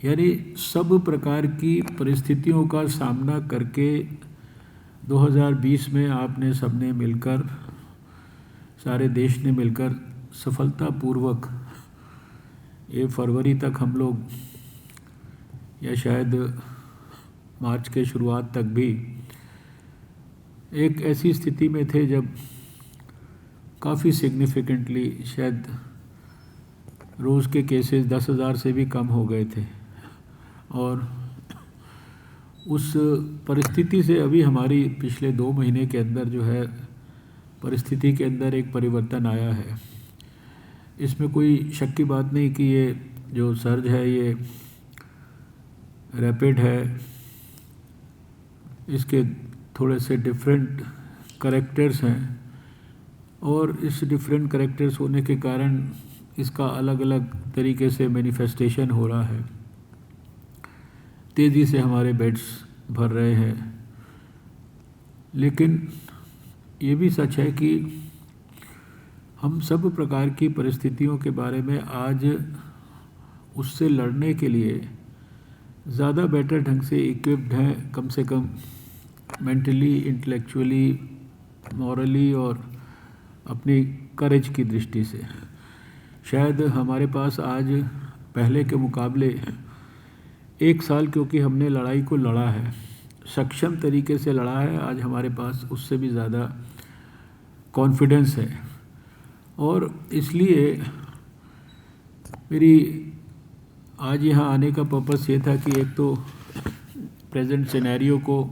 यानी सब प्रकार की परिस्थितियों का सामना करके 2020 में आपने सबने मिलकर, सारे देश ने मिलकर सफलतापूर्वक ये फरवरी तक हम लोग, या शायद मार्च के शुरुआत तक भी एक ऐसी स्थिति में थे जब काफ़ी सिग्निफिकेंटली शायद रोज़ के केसेस 10,000 से भी कम हो गए थे। और उस परिस्थिति से अभी हमारी पिछले 2 महीने के अंदर जो है परिस्थिति के अंदर एक परिवर्तन आया है। इसमें कोई शक की बात नहीं कि ये जो सर्ज है ये रैपिड है, इसके थोड़े से डिफरेंट करैक्टर्स हैं और इस डिफरेंट करैक्टर्स होने के कारण इसका अलग अलग तरीके से मैनिफेस्टेशन हो रहा है। तेज़ी से हमारे बेड्स भर रहे हैं, लेकिन ये भी सच है कि हम सब प्रकार की परिस्थितियों के बारे में आज उससे लड़ने के लिए ज़्यादा बेटर ढंग से इक्विप्ड हैं, कम से कम मेंटली, इंटेलेक्चुअली, मॉरली और अपनी करेज की दृष्टि से। शायद हमारे पास आज पहले के मुकाबले 1 साल, क्योंकि हमने लड़ाई को लड़ा है, सक्षम तरीके से लड़ा है, आज हमारे पास उससे भी ज़्यादा कॉन्फिडेंस है। और इसलिए मेरी आज यहाँ आने का पर्पस ये था कि एक तो प्रेजेंट सिनेरियो को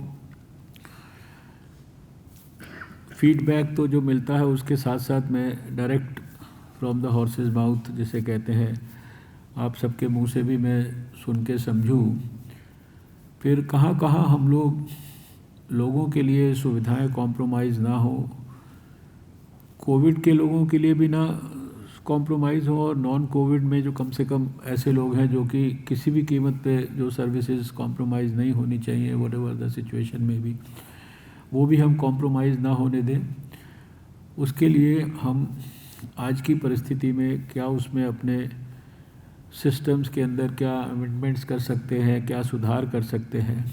फीडबैक तो जो मिलता है उसके साथ साथ मैं direct from the horses mouth जिसे कहते हैं, आप सबके मुंह से भी मैं सुन के समझूं। फिर कहाँ कहाँ हम लोगों के लिए सुविधाएं कॉम्प्रोमाइज़ ना हो, कोविड के लोगों के लिए भी ना कॉम्प्रोमाइज़ हो और नॉन कोविड में जो कम से कम ऐसे लोग हैं जो कि किसी भी कीमत पे जो सर्विसेज कॉम्प्रोमाइज़ नहीं होनी चाहिए, व्हाटएवर द सिचुएशन में भी, वो भी हम कॉम्प्रोमाइज़ ना होने दें। उसके लिए हम आज की परिस्थिति में क्या उसमें अपने सिस्टम्स के अंदर क्या अमेंडमेंट्स कर सकते हैं, क्या सुधार कर सकते हैं,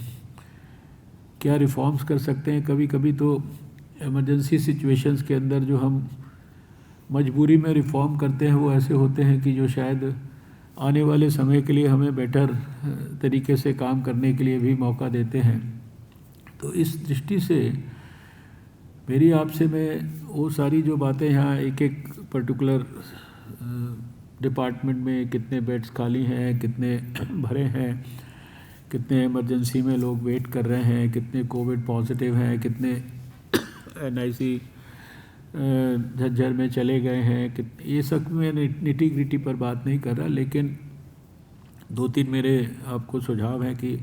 क्या रिफॉर्म्स कर सकते हैं। कभी कभी तो इमरजेंसी सिचुएशंस के अंदर जो हम मजबूरी में रिफॉर्म करते हैं वो ऐसे होते हैं कि जो शायद आने वाले समय के लिए हमें बेटर तरीके से काम करने के लिए भी मौका देते हैं। तो इस दृष्टि से मेरी आपसे मैं वो सारी जो बातें यहाँ एक एक पर्टिकुलर डिपार्टमेंट में कितने बेड्स खाली हैं, कितने भरे हैं, कितने इमरजेंसी में लोग वेट कर रहे हैं, कितने कोविड पॉजिटिव हैं, कितने NIC झज्जर में चले गए हैं, ये सब में निटी ग्रिटी पर बात नहीं कर रहा, लेकिन 2-3 मेरे आपको सुझाव हैं कि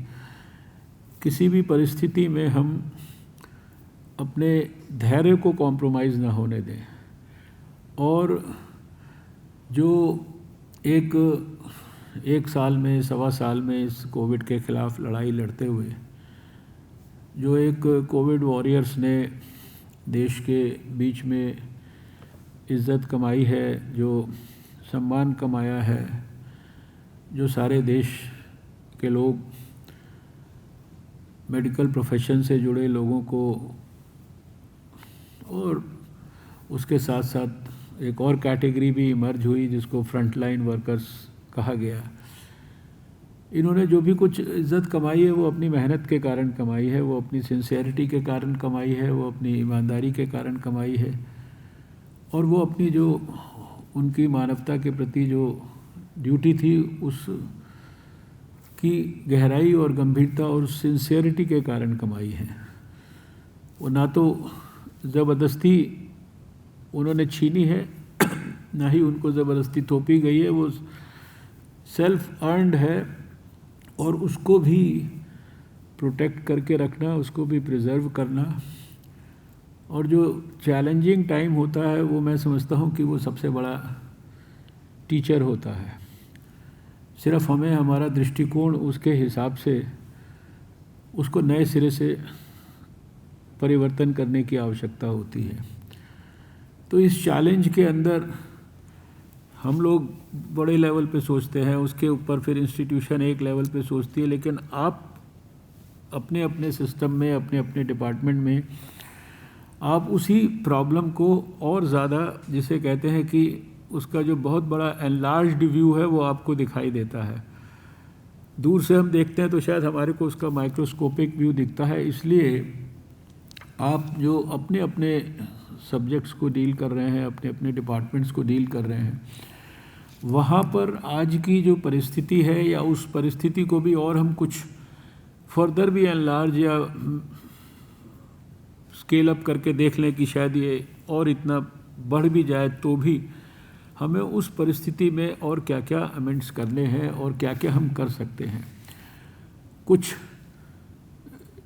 किसी भी परिस्थिति में हम अपने धैर्य को कॉम्प्रोमाइज़ ना होने दें और जो एक साल में, 1.25 साल में इस कोविड के ख़िलाफ़ लड़ाई लड़ते हुए जो एक कोविड वॉरियर्स ने देश के बीच में इज़्ज़त कमाई है, जो सम्मान कमाया है, जो सारे देश के लोग, मेडिकल प्रोफेशन से जुड़े लोगों को और उसके साथ साथ एक और कैटेगरी भी इमर्ज हुई जिसको फ्रंट लाइन वर्कर्स कहा गया। इन्होंने जो भी कुछ इज़्ज़त कमाई है वो अपनी मेहनत के कारण कमाई है, वो अपनी सिंसियरिटी के कारण कमाई है, वो अपनी ईमानदारी के कारण कमाई है और वो अपनी जो उनकी मानवता के प्रति जो ड्यूटी थी उस की गहराई और गंभीरता और सिंसियरिटी के कारण कमाई है। वो ना तो ज़बरदस्ती उन्होंने छीनी है ना ही उनको ज़बरदस्ती थोपी गई है, वो सेल्फ अर्नड है और उसको भी प्रोटेक्ट करके रखना, उसको भी प्रिजर्व करना। और जो चैलेंजिंग टाइम होता है वो मैं समझता हूँ कि वो सबसे बड़ा टीचर होता है। सिर्फ हमें हमारा दृष्टिकोण उसके हिसाब से उसको नए सिरे से परिवर्तन करने की आवश्यकता होती है। तो इस चैलेंज के अंदर हम लोग बड़े लेवल पे सोचते हैं, उसके ऊपर फिर इंस्टीट्यूशन एक लेवल पे सोचती है, लेकिन आप अपने अपने सिस्टम में, अपने अपने डिपार्टमेंट में आप उसी प्रॉब्लम को और ज़्यादा, जिसे कहते हैं कि उसका जो बहुत बड़ा एनलार्ज्ड व्यू है वो आपको दिखाई देता है। दूर से हम देखते हैं तो शायद हमारे को उसका माइक्रोस्कोपिक व्यू दिखता है। इसलिए आप जो अपने अपने सब्जेक्ट्स को डील कर रहे हैं, अपने अपने डिपार्टमेंट्स को डील कर रहे हैं, वहाँ पर आज की जो परिस्थिति है या उस परिस्थिति को भी और हम कुछ फर्दर भी एनलार्ज या स्केल अप करके देख लें कि शायद ये और इतना बढ़ भी जाए, तो भी हमें उस परिस्थिति में और क्या क्या अमेंड्स करने हैं और क्या क्या हम कर सकते हैं। कुछ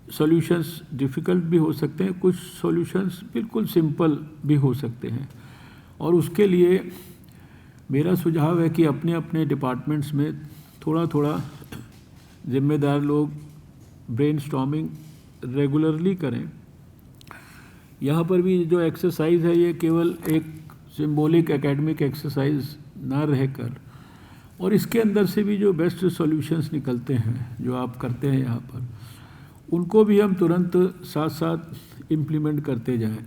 सॉल्यूशंस डिफ़िकल्ट भी हो सकते हैं, कुछ सॉल्यूशंस बिल्कुल सिंपल भी हो सकते हैं। और उसके लिए मेरा सुझाव है कि अपने अपने डिपार्टमेंट्स में थोड़ा थोड़ा जिम्मेदार लोग ब्रेनस्टॉर्मिंग रेगुलरली करें। यहाँ पर भी जो एक्सरसाइज है ये केवल एक सिंबॉलिक एकेडमिक एक्सरसाइज ना रहकर, और इसके अंदर से भी जो बेस्ट सॉल्यूशंस निकलते हैं जो आप करते हैं यहाँ पर, उनको भी हम तुरंत साथ साथ इम्प्लीमेंट करते जाएं।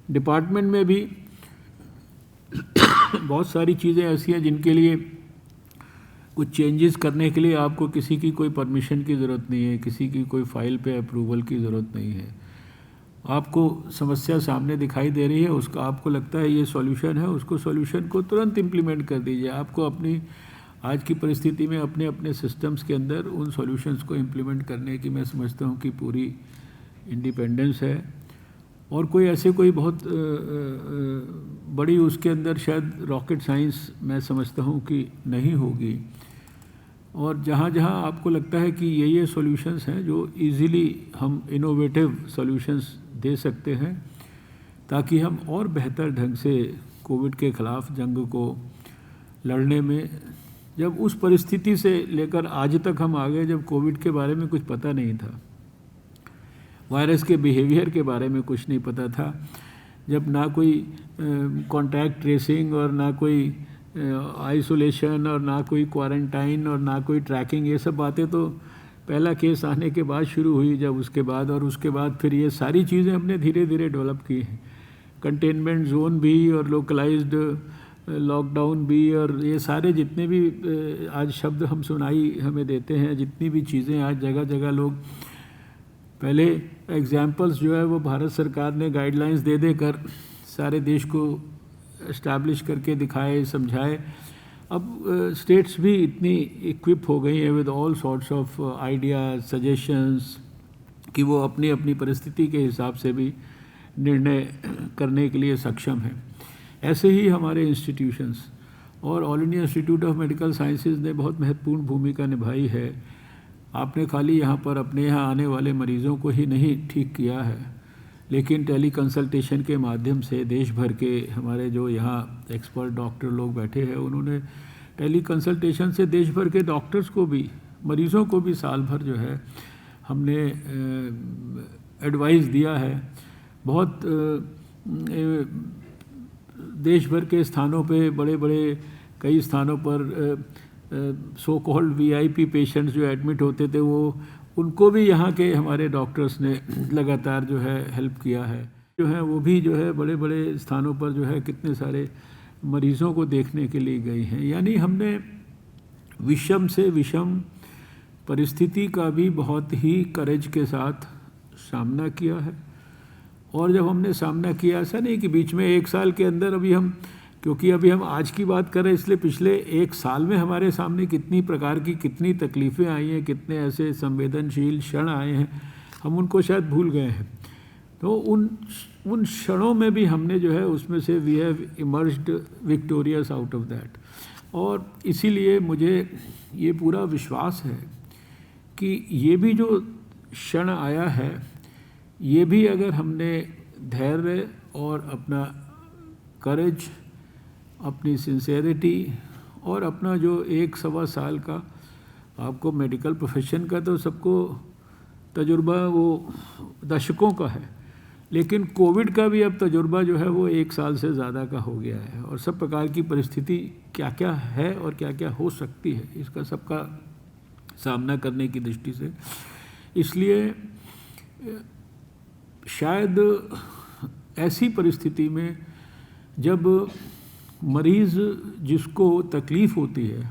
डिपार्टमेंट में भी बहुत सारी चीज़ें ऐसी हैं जिनके लिए कुछ चेंजेस करने के लिए आपको किसी की कोई परमिशन की ज़रूरत नहीं है, किसी की कोई फाइल पे अप्रूवल की ज़रूरत नहीं है। आपको समस्या सामने दिखाई दे रही है, उसका आपको लगता है ये सॉल्यूशन है, उसको सॉल्यूशन को तुरंत इम्प्लीमेंट कर दीजिए। आपको अपनी आज की परिस्थिति में अपने अपने सिस्टम्स के अंदर उन सॉल्यूशंस को इम्प्लीमेंट करने की मैं समझता हूँ कि पूरी इंडिपेंडेंस है। और कोई ऐसे कोई बहुत बड़ी उसके अंदर शायद रॉकेट साइंस मैं समझता हूँ कि नहीं होगी। और जहाँ जहाँ आपको लगता है कि ये सॉल्यूशंस हैं जो इजीली हम इनोवेटिव सॉल्यूशंस दे सकते हैं, ताकि हम और बेहतर ढंग से कोविड के ख़िलाफ़ जंग को लड़ने में, जब उस परिस्थिति से लेकर आज तक हम आ गए जब कोविड के बारे में कुछ पता नहीं था, वायरस के बिहेवियर के बारे में कुछ नहीं पता था, जब ना कोई कॉन्टैक्ट ट्रेसिंग और ना कोई आइसोलेशन और ना कोई क्वारंटाइन और ना कोई ट्रैकिंग, ये सब बातें तो पहला केस आने के बाद शुरू हुई, जब उसके बाद फिर ये सारी चीज़ें हमने धीरे धीरे डेवलप की हैं। कंटेनमेंट जोन भी और लोकलाइज्ड लॉकडाउन भी, और ये सारे जितने भी आज शब्द हम सुनाई हमें देते हैं, जितनी भी चीज़ें आज जगह जगह लोग, पहले एग्जाम्पल्स जो है वो भारत सरकार ने गाइडलाइंस दे देकर सारे देश को इस्टेब्लिश करके दिखाए, समझाए। अब स्टेट्स भी इतनी इक्विप हो गई हैं with all sorts of ideas, suggestions, कि वो अपनी अपनी परिस्थिति के हिसाब से भी निर्णय करने के लिए सक्षम हैं। ऐसे ही हमारे इंस्टीट्यूशंस और all India institute of medical sciences ने बहुत महत्वपूर्ण भूमिका निभाई है। आपने खाली यहाँ पर अपने यहाँ आने वाले मरीज़ों को ही नहीं ठीक किया है, लेकिन टेली कंसल्टेशन के माध्यम से देश भर के हमारे जो यहाँ एक्सपर्ट डॉक्टर लोग बैठे हैं, उन्होंने टेली कंसल्टेशन से देश भर के डॉक्टर्स को भी, मरीज़ों को भी साल भर जो है हमने एडवाइस दिया है। बहुत देश भर के स्थानों पे, बड़े बड़े कई स्थानों पर सो कॉल्ड VIP पेशेंट्स जो एडमिट होते थे, वो उनको भी यहाँ के हमारे डॉक्टर्स ने लगातार जो है हेल्प किया है। जो है वो भी जो है बड़े बड़े स्थानों पर जो है कितने सारे मरीज़ों को देखने के लिए गई हैं। यानी हमने विषम से विषम परिस्थिति का भी बहुत ही करेज के साथ सामना किया है। और जब हमने सामना किया, ऐसा नहीं कि बीच में एक साल के अंदर, अभी हम, क्योंकि अभी हम आज की बात कर रहे हैं, इसलिए पिछले एक साल में हमारे सामने कितनी प्रकार की कितनी तकलीफ़ें आई हैं, कितने ऐसे संवेदनशील क्षण आए हैं, हम उनको शायद भूल गए हैं। तो उन क्षणों में भी हमने जो है उसमें से we have emerged victorious out of that. और इसीलिए मुझे ये पूरा विश्वास है कि ये भी जो क्षण आया है, ये भी अगर हमने धैर्य और अपना करेज, अपनी सिंसेरिटी और अपना जो 1-1.25 साल का आपको मेडिकल प्रोफेशन का तो सबको तजुर्बा वो दशकों का है, लेकिन कोविड का भी अब तजुर्बा जो है वो 1 साल से ज़्यादा का हो गया है। और सब प्रकार की परिस्थिति क्या क्या है और क्या क्या हो सकती है, इसका सबका सामना करने की दृष्टि से, इसलिए शायद ऐसी परिस्थिति में जब मरीज़ जिसको तकलीफ़ होती है,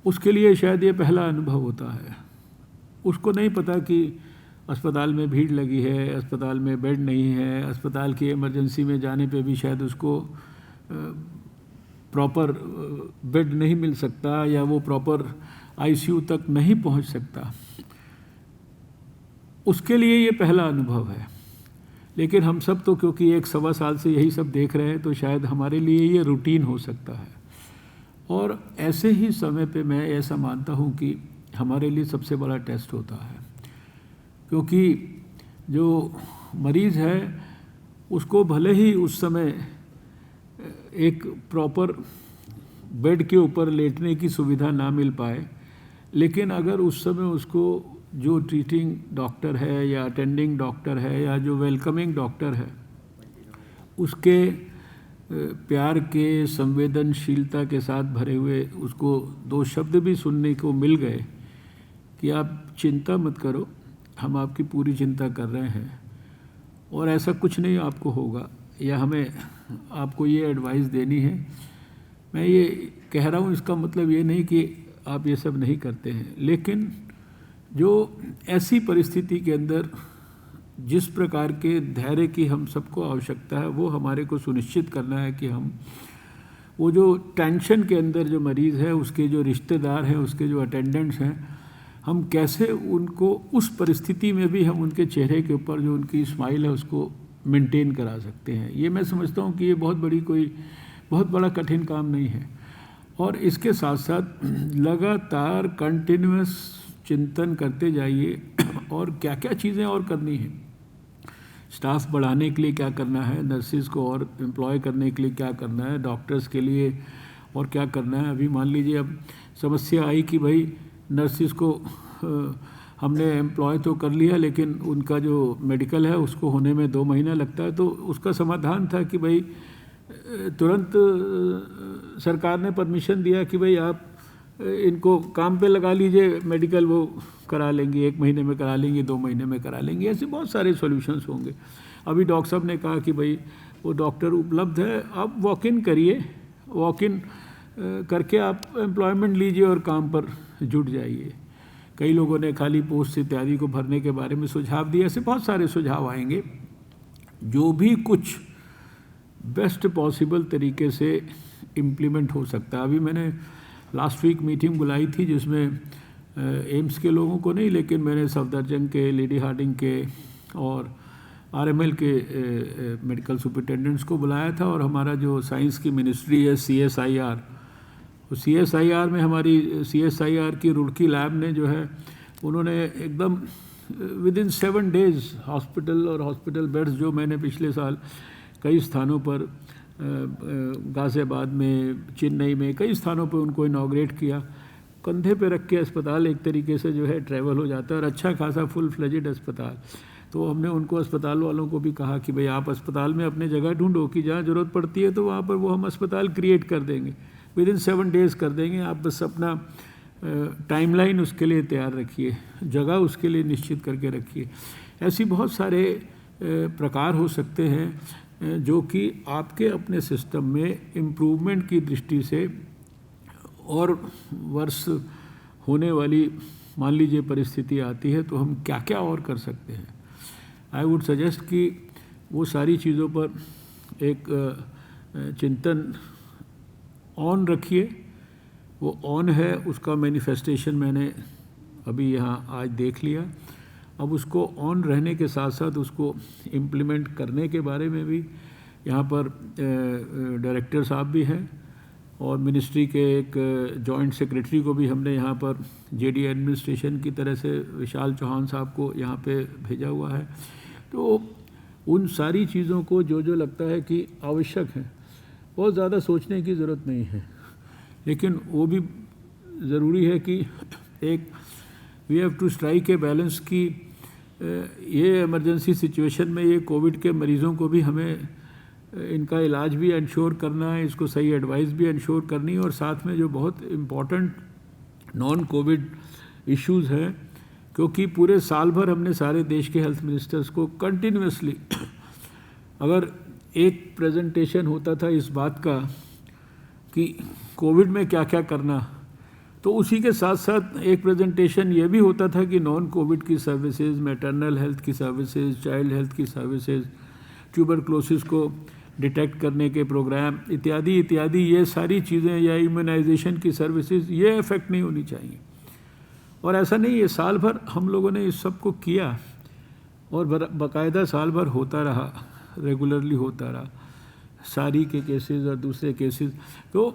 उसके लिए शायद ये पहला अनुभव होता है। उसको नहीं पता कि अस्पताल में भीड़ लगी है, अस्पताल में बेड नहीं है, अस्पताल की इमरजेंसी में जाने पे भी शायद उसको प्रॉपर बेड नहीं मिल सकता या वो प्रॉपर आईसीयू तक नहीं पहुंच सकता, उसके लिए ये पहला अनुभव है। लेकिन हम सब तो क्योंकि 1-1.25 साल से यही सब देख रहे हैं, तो शायद हमारे लिए ये रूटीन हो सकता है। और ऐसे ही समय पे मैं ऐसा मानता हूँ कि हमारे लिए सबसे बड़ा टेस्ट होता है, क्योंकि जो मरीज़ है उसको भले ही उस समय एक प्रॉपर बेड के ऊपर लेटने की सुविधा ना मिल पाए, लेकिन अगर उस समय उसको जो ट्रीटिंग डॉक्टर है या अटेंडिंग डॉक्टर है या जो वेलकमिंग डॉक्टर है, उसके प्यार के संवेदनशीलता के साथ भरे हुए उसको 2 शब्द भी सुनने को मिल गए कि आप चिंता मत करो, हम आपकी पूरी चिंता कर रहे हैं और ऐसा कुछ नहीं आपको होगा, या हमें आपको ये एडवाइस देनी है। मैं ये कह रहा हूँ, इसका मतलब ये नहीं कि आप ये सब नहीं करते हैं, लेकिन जो ऐसी परिस्थिति के अंदर जिस प्रकार के धैर्य की हम सबको आवश्यकता है, वो हमारे को सुनिश्चित करना है कि हम वो जो टेंशन के अंदर जो मरीज़ है, उसके जो रिश्तेदार हैं, उसके जो अटेंडेंट्स हैं, हम कैसे उनको उस परिस्थिति में भी हम उनके चेहरे के ऊपर जो उनकी स्माइल है उसको मेंटेन करा सकते हैं। ये मैं समझता हूँ कि ये बहुत बड़ा कठिन काम नहीं है। और इसके साथ साथ लगातार कंटिन्यूअस चिंतन करते जाइए और क्या क्या चीज़ें और करनी है, स्टाफ बढ़ाने के लिए क्या करना है, नर्सिस को और एम्प्लॉय करने के लिए क्या करना है, डॉक्टर्स के लिए और क्या करना है। अभी मान लीजिए अब समस्या आई कि भाई नर्सिस को हमने एम्प्लॉय तो कर लिया, लेकिन उनका जो मेडिकल है उसको होने में 2 महीना लगता है। तो उसका समाधान था कि भाई तुरंत सरकार ने परमिशन दिया कि भाई आप इनको काम पे लगा लीजिए, मेडिकल वो करा लेंगे, 1 महीने में करा लेंगे, 2 महीने में करा लेंगे। ऐसे बहुत सारे सॉल्यूशंस होंगे। अभी डॉक्टर साहब ने कहा कि भाई वो डॉक्टर उपलब्ध है, आप वॉक इन करिए, वॉक इन करके आप एम्प्लॉयमेंट लीजिए और काम पर जुट जाइए। कई लोगों ने खाली पोस्ट इत्यादि को भरने के बारे में सुझाव दिए। ऐसे बहुत सारे सुझाव आएंगे, जो भी कुछ बेस्ट पॉसिबल तरीके से इम्प्लीमेंट हो सकता है। अभी मैंने लास्ट वीक मीटिंग बुलाई थी, जिसमें एम्स के लोगों को नहीं, लेकिन मैंने सफदरजंग के, लेडी हार्डिंग के और आरएमएल के मेडिकल सुपरिटेंडेंट्स को बुलाया था। और हमारा जो साइंस की मिनिस्ट्री है CSIR, तो CSIR में हमारी CSIR की रुड़की लैब ने जो है, उन्होंने एकदम विदिन 7 डेज़ हॉस्पिटल और हॉस्पिटल बेड्स जो मैंने पिछले साल कई स्थानों पर गाज़ियाबाद में, चेन्नई में, कई स्थानों पर उनको इनॉग्रेट किया। कंधे पे रख के अस्पताल एक तरीके से जो है ट्रैवल हो जाता है, और अच्छा खासा फुल फ्लेजेड अस्पताल। तो हमने उनको अस्पताल वालों को भी कहा कि भाई आप अस्पताल में अपने जगह ढूंढो कि जहाँ ज़रूरत पड़ती है तो वहाँ पर वो हम अस्पताल क्रिएट कर देंगे, विदिन 7 डेज़ कर देंगे। आप बस अपना टाइमलाइन उसके लिए तैयार रखिए, जगह उसके लिए निश्चित करके रखिए। ऐसी बहुत सारे प्रकार हो सकते हैं जो कि आपके अपने सिस्टम में इम्प्रूवमेंट की दृष्टि से और वर्ष होने वाली मान लीजिए परिस्थिति आती है तो हम क्या क्या और कर सकते हैं। आई वुड सजेस्ट कि वो सारी चीज़ों पर एक चिंतन ऑन रखिए। वो ऑन है, उसका मैनिफेस्टेशन मैंने अभी यहाँ आज देख लिया। अब उसको ऑन रहने के साथ साथ उसको इम्प्लीमेंट करने के बारे में भी यहाँ पर डायरेक्टर साहब भी हैं और मिनिस्ट्री के एक जॉइंट सेक्रेटरी को भी हमने यहाँ पर जेडी एडमिनिस्ट्रेशन की तरह से विशाल चौहान साहब को यहाँ पे भेजा हुआ है। तो उन सारी चीज़ों को जो जो लगता है कि आवश्यक है, बहुत ज़्यादा सोचने की ज़रूरत नहीं है, लेकिन वो भी ज़रूरी है कि एक we have to strike a balance कि ये इमरजेंसी सिचुएशन में ये कोविड के मरीज़ों को भी हमें इनका इलाज भी इंश्योर करना है, इसको सही एडवाइस भी इंश्योर करनी है, और साथ में जो बहुत इम्पॉर्टेंट नॉन कोविड इश्यूज़ हैं, क्योंकि पूरे साल भर हमने सारे देश के हेल्थ मिनिस्टर्स को कंटिन्यूसली अगर एक प्रेजेंटेशन होता था इस बात का कि कोविड में क्या क्या करना, तो उसी के साथ साथ एक प्रेजेंटेशन ये भी होता था कि नॉन कोविड की सर्विसेज, मैटरनल हेल्थ की सर्विसेज, चाइल्ड हेल्थ की सर्विसेज, ट्यूबरक्लोसिस को डिटेक्ट करने के प्रोग्राम इत्यादि इत्यादि, ये सारी चीज़ें या इम्यूनाइजेशन की सर्विसेज, ये इफ़ेक्ट नहीं होनी चाहिए। और ऐसा नहीं है, साल भर हम लोगों ने इस सब को किया और बाकायदा साल भर होता रहा, रेगुलरली होता रहा, सारी के केसेस और दूसरे केसेस। तो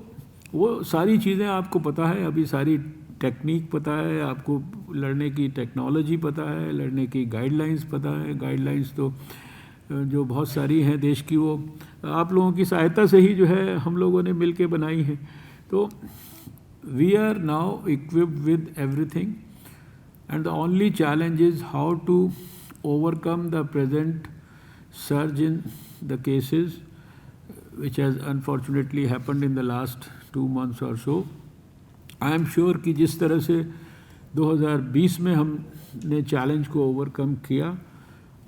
वो सारी चीज़ें आपको पता है, अभी सारी टेक्निक पता है आपको, लड़ने की टेक्नोलॉजी पता है, लड़ने की गाइडलाइंस पता है। गाइडलाइंस तो जो बहुत सारी हैं देश की, वो आप लोगों की सहायता से ही जो है हम लोगों ने मिल के बनाई हैं। तो we are now equipped with everything and the only challenge is how to overcome the present surge in the cases which has unfortunately happened in the last 2 months or so. I am sure कि जिस तरह से 2020 में हमने challenge को overcome किया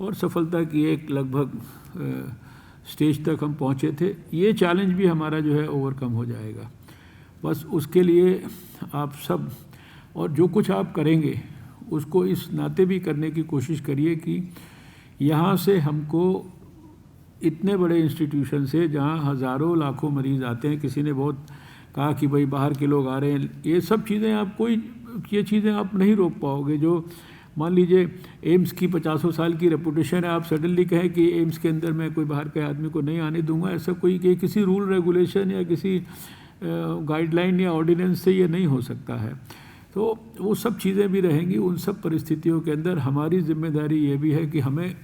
और सफलता की एक लगभग स्टेज तक हम पहुँचे थे, ये चैलेंज भी हमारा जो है ओवरकम हो जाएगा। बस उसके लिए आप सब और जो कुछ आप करेंगे उसको इस नाते भी करने की कोशिश करिए कि यहाँ से हमको इतने बड़े इंस्टीट्यूशन से, जहाँ हज़ारों लाखों मरीज़ आते हैं, किसी ने बहुत कहा कि भाई बाहर के लोग आ रहे हैं, ये सब चीज़ें आप ये चीज़ें आप नहीं रोक पाओगे। जो मान लीजिए एम्स की 50 साल की रेपुटेशन है, आप सडनली कहें कि एम्स के अंदर मैं कोई बाहर के आदमी को नहीं आने दूंगा, ऐसा कोई किसी रूल रेगुलेशन या किसी गाइडलाइन या ऑर्डिनेंस से ये नहीं हो सकता है। तो वो सब चीज़ें भी रहेंगी। उन सब परिस्थितियों के अंदर हमारी जिम्मेदारी ये भी है कि हमें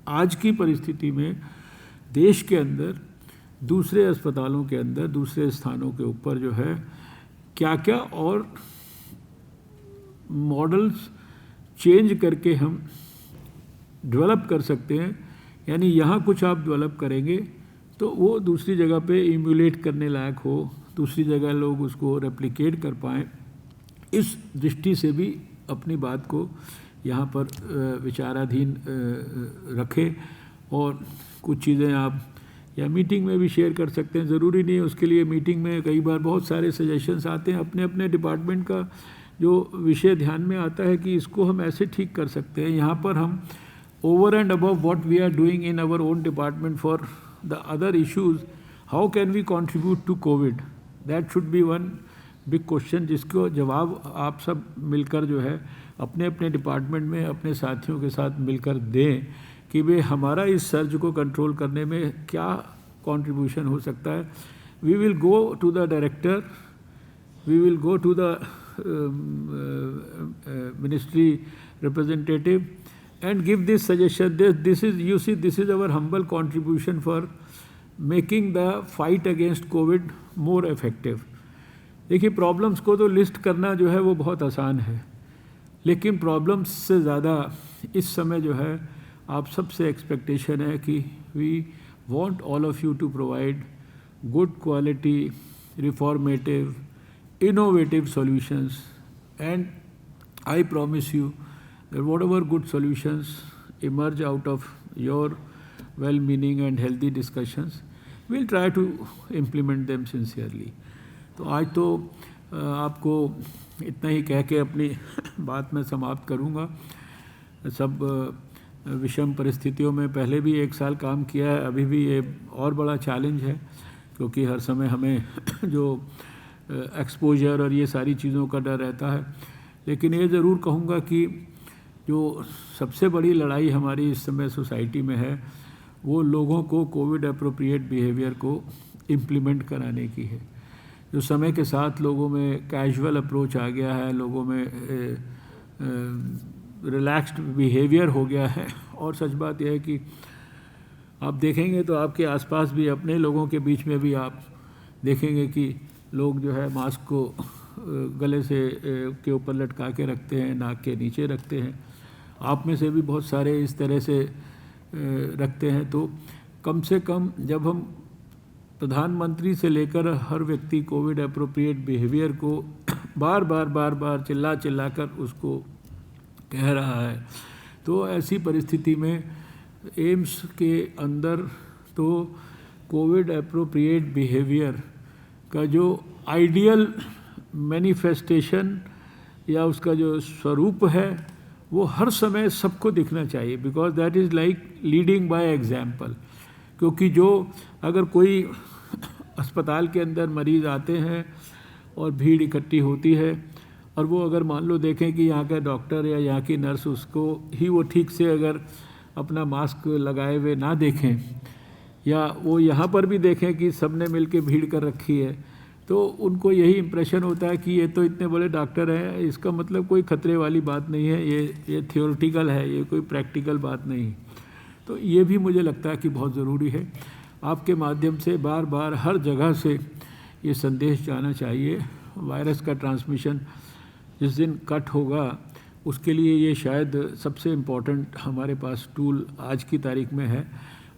आज की परिस्थिति में देश के अंदर, दूसरे अस्पतालों के अंदर, दूसरे स्थानों के ऊपर जो है क्या क्या और मॉडल्स चेंज करके हम डेवलप कर सकते हैं। यानी यहाँ कुछ आप डेवलप करेंगे तो वो दूसरी जगह पे इम्यूलेट करने लायक हो, दूसरी जगह लोग उसको रेप्लिकेट कर पाएँ। इस दृष्टि से भी अपनी बात को यहाँ पर विचाराधीन रखें और कुछ चीज़ें आप या मीटिंग में भी शेयर कर सकते हैं। ज़रूरी नहीं है उसके लिए मीटिंग में कई बार बहुत सारे सजेशंस आते हैं, अपने अपने डिपार्टमेंट का जो विषय ध्यान में आता है कि इसको हम ऐसे ठीक कर सकते हैं। यहाँ पर हम over and above what we are doing in our own department for the other issues, how can we contribute to COVID, that should be one big question, जिसको जवाब आप सब मिलकर जो है अपने अपने डिपार्टमेंट में अपने साथियों के साथ मिलकर दें कि वे हमारा इस सर्ज को कंट्रोल करने में क्या कंट्रीब्यूशन हो सकता है। We will go to the director, we will go to the ministry representative and give this suggestion. This is, you see, this is our humble contribution for making the fight against COVID more effective. देखिए problems को तो list करना जो है वो बहुत आसान है, लेकिन प्रॉब्लम्स से ज़्यादा इस समय जो है आप सबसे एक्सपेक्टेशन है कि we want all of you to provide good quality, reformative, innovative solutions, and I promise you that whatever good solutions emerge out of your well-meaning and healthy discussions, we'll try to implement them sincerely. तो आज तो आपको इतना ही कह के अपनी बात मैं समाप्त करूँगा। सब विषम परिस्थितियों में पहले भी 1 साल काम किया है, अभी भी ये और बड़ा चैलेंज है क्योंकि हर समय हमें जो एक्सपोजर और ये सारी चीज़ों का डर रहता है। लेकिन ये ज़रूर कहूँगा कि जो सबसे बड़ी लड़ाई हमारी इस समय सोसाइटी में है वो लोगों को कोविड अप्रोप्रिएट बिहेवियर को इम्प्लीमेंट कराने की है। जो समय के साथ लोगों में कैजुअल अप्रोच आ गया है, लोगों में रिलैक्स्ड बिहेवियर हो गया है। और सच बात यह है कि आप देखेंगे तो आपके आसपास भी, अपने लोगों के बीच में भी आप देखेंगे कि लोग जो है मास्क को गले से के ऊपर लटका के रखते हैं, नाक के नीचे रखते हैं। आप में से भी बहुत सारे इस तरह से रखते हैं। तो कम से कम जब हम प्रधानमंत्री से लेकर हर व्यक्ति कोविड अप्रोप्रिएट बिहेवियर को बार बार चिल्ला कर उसको कह रहा है, तो ऐसी परिस्थिति में एम्स के अंदर तो कोविड अप्रोप्रिएट बिहेवियर का जो आइडियल मैनिफेस्टेशन या उसका जो स्वरूप है वो हर समय सबको दिखना चाहिए, because that is like leading by example. क्योंकि जो अगर कोई अस्पताल के अंदर मरीज़ आते हैं और भीड़ इकट्ठी होती है और वो अगर मान लो देखें कि यहाँ का डॉक्टर या यहाँ की नर्स उसको ही वो ठीक से अगर अपना मास्क लगाए हुए ना देखें या वो यहाँ पर भी देखें कि सबने मिलके भीड़ कर रखी है, तो उनको यही इम्प्रेशन होता है कि ये तो इतने बड़े डॉक्टर हैं, इसका मतलब कोई खतरे वाली बात नहीं है, ये थियोरेटिकल है, ये कोई प्रैक्टिकल बात नहीं। तो ये भी मुझे लगता है कि बहुत ज़रूरी है। आपके माध्यम से बार बार हर जगह से ये संदेश जाना चाहिए। वायरस का ट्रांसमिशन जिस दिन कट होगा उसके लिए ये शायद सबसे इम्पोर्टेंट हमारे पास टूल आज की तारीख में है।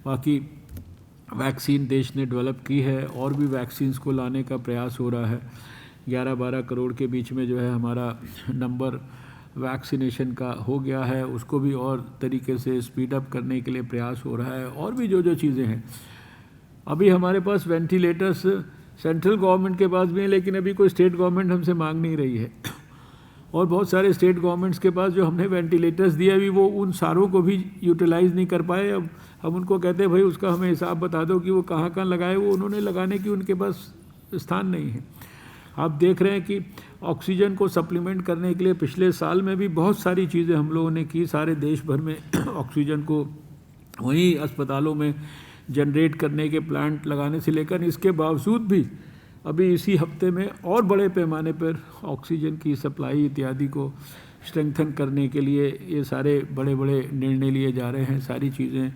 बाकी वैक्सीन देश ने डेवलप की है और भी वैक्सीन्स को लाने का प्रयास हो रहा है। 11-12 करोड़ के बीच में जो है हमारा नंबर वैक्सीनेशन का हो गया है, उसको भी और तरीके से स्पीड अप करने के लिए प्रयास हो रहा है। और भी जो चीज़ें हैं, अभी हमारे पास वेंटिलेटर्स सेंट्रल गवर्नमेंट के पास भी हैं, लेकिन अभी कोई स्टेट गवर्नमेंट हमसे मांग नहीं रही है। और बहुत सारे स्टेट गवर्नमेंट्स के पास जो हमने वेंटिलेटर्स दिए अभी वो उन सारों को भी यूटिलाइज़ नहीं कर पाए। अब हम उनको कहते हैं भाई उसका हमें हिसाब बता दो कि वो कहाँ कहाँ लगाए, वो उन्होंने लगाने की उनके पास स्थान नहीं है। आप देख रहे हैं कि ऑक्सीजन को सप्लीमेंट करने के लिए पिछले साल में भी बहुत सारी चीज़ें हम लोगों ने की। सारे देश भर में ऑक्सीजन को वहीं अस्पतालों में जनरेट करने के प्लांट लगाने से लेकर, इसके बावजूद भी अभी इसी हफ्ते में और बड़े पैमाने पर ऑक्सीजन की सप्लाई इत्यादि को स्ट्रेंथन करने के लिए ये सारे बड़े बड़े निर्णय लिए जा रहे हैं। सारी चीज़ें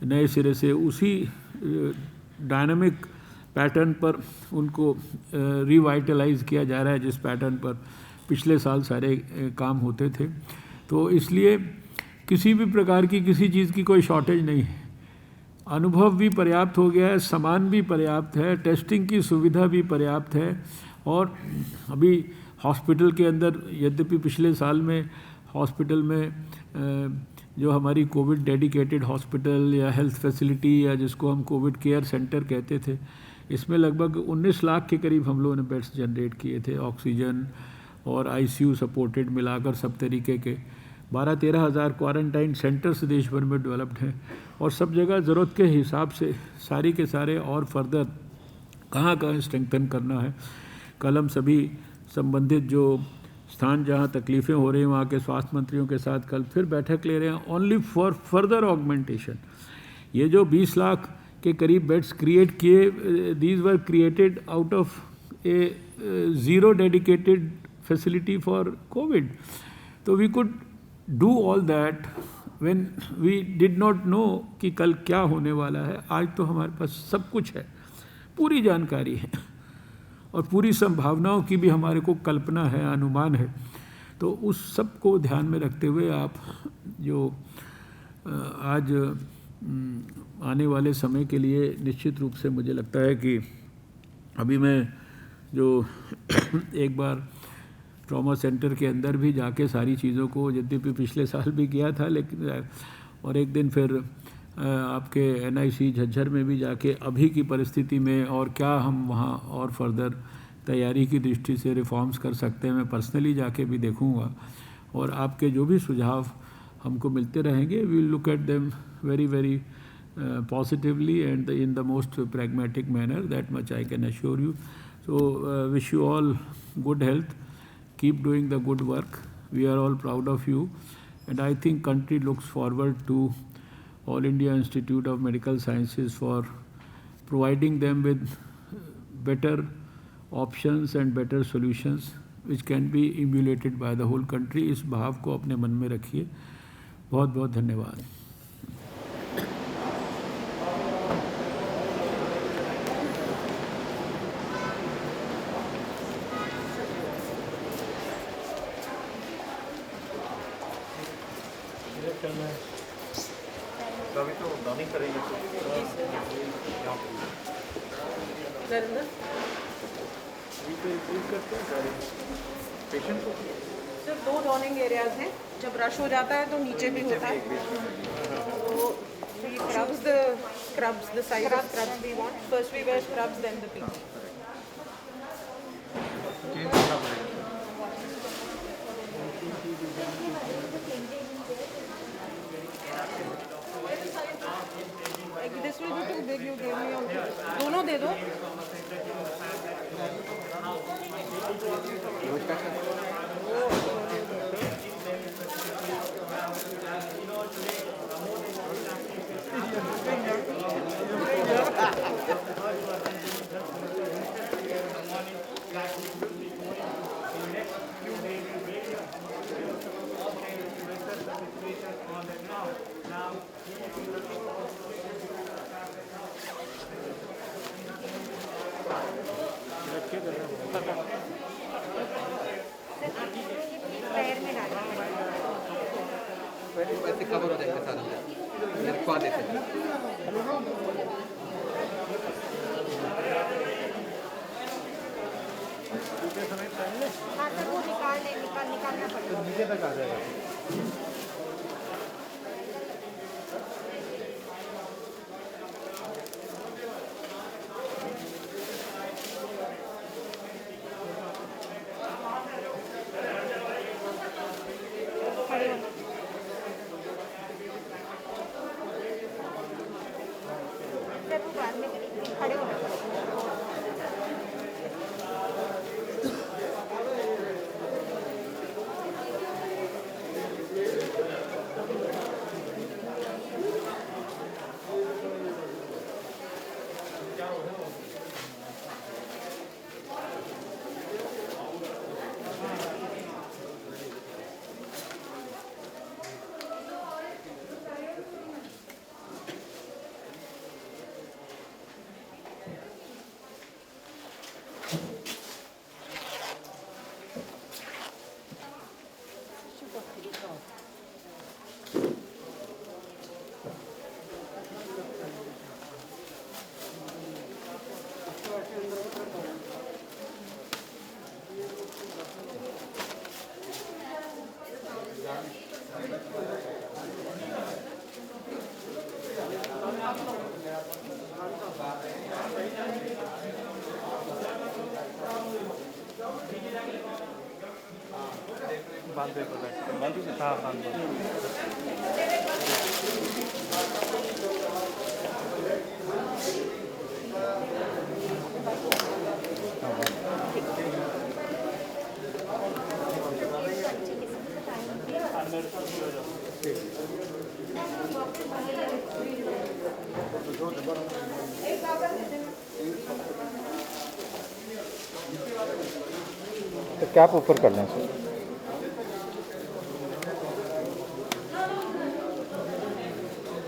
नए सिरे से उसी डायनामिक पैटर्न पर उनको रिवाइटलाइज किया जा रहा है जिस पैटर्न पर पिछले साल सारे काम होते थे। तो इसलिए किसी भी प्रकार की किसी चीज़ की कोई शॉर्टेज नहीं है। अनुभव भी पर्याप्त हो गया है, सामान भी पर्याप्त है, टेस्टिंग की सुविधा भी पर्याप्त है। और अभी हॉस्पिटल के अंदर यद्यपि पिछले साल में हॉस्पिटल में जो हमारी कोविड डेडिकेटेड हॉस्पिटल या हेल्थ फैसिलिटी या जिसको हम कोविड केयर सेंटर कहते थे, इसमें लगभग 19 लाख के करीब हम लोगों ने बेड्स जनरेट किए थे। ऑक्सीजन और आईसीयू सपोर्टेड मिलाकर सब तरीके के 12-13 हज़ार क्वारंटाइन सेंटर्स देश भर में डेवलप्ड हैं। और सब जगह ज़रूरत के हिसाब से सारी के सारे और फर्दर कहाँ कहाँ स्ट्रेंथन करना है। कल हम सभी संबंधित जो स्थान जहाँ तकलीफ़ें हो रही हैं वहाँ के स्वास्थ्य मंत्रियों के साथ कल फिर बैठक ले रहे हैं ओनली फॉर फर्दर ऑगमेंटेशन। ये जो 20 लाख के करीब बेड्स क्रिएट किए, these were created out of a zero dedicated facility for covid. तो we could do all that when we did not know कि कल क्या होने वाला है। आज तो हमारे पास सब कुछ है, पूरी जानकारी है और पूरी संभावनाओं की भी हमारे को कल्पना है, अनुमान है। तो उस सब को ध्यान में रखते हुए आप जो आज आने वाले समय के लिए निश्चित रूप से मुझे लगता है कि अभी मैं जो एक बार ट्रॉमा सेंटर के अंदर भी जाके सारी चीज़ों को, यद्यपि पिछले साल भी किया था लेकिन, और एक दिन फिर आपके NIC झज्जर में भी जाके अभी की परिस्थिति में और क्या हम वहाँ और फर्दर तैयारी की दृष्टि से रिफॉर्म्स कर सकते हैं, मैं पर्सनली जाके भी देखूँगा। और आपके जो भी सुझाव हमको मिलते रहेंगे, we will look at them very positively and in the most pragmatic manner, that much I can assure you. So wish you all good health, keep doing the good work, we are all proud of you, and I think country looks forward to All India Institute of Medical Sciences for providing them with better options and better solutions which can be emulated by the whole country. इस भाव को अपने मन में रखिए। बहुत बहुत धन्यवाद। सिर्फ 2 डॉनिंग एरियाज हैं, जब रश हो जाता है तो नीचे भी होता है। तो scrubs, the size of scrubs we want. First we wear scrubs, then the PPE. Like this will be too big. वैसे कवर हो जाएगा सारा, रखवा देते हैं। हाँ सर वो निकालना पड़ेगा। नीचे तक आ जाएगा। तो कैप ऊपर कर लें सर।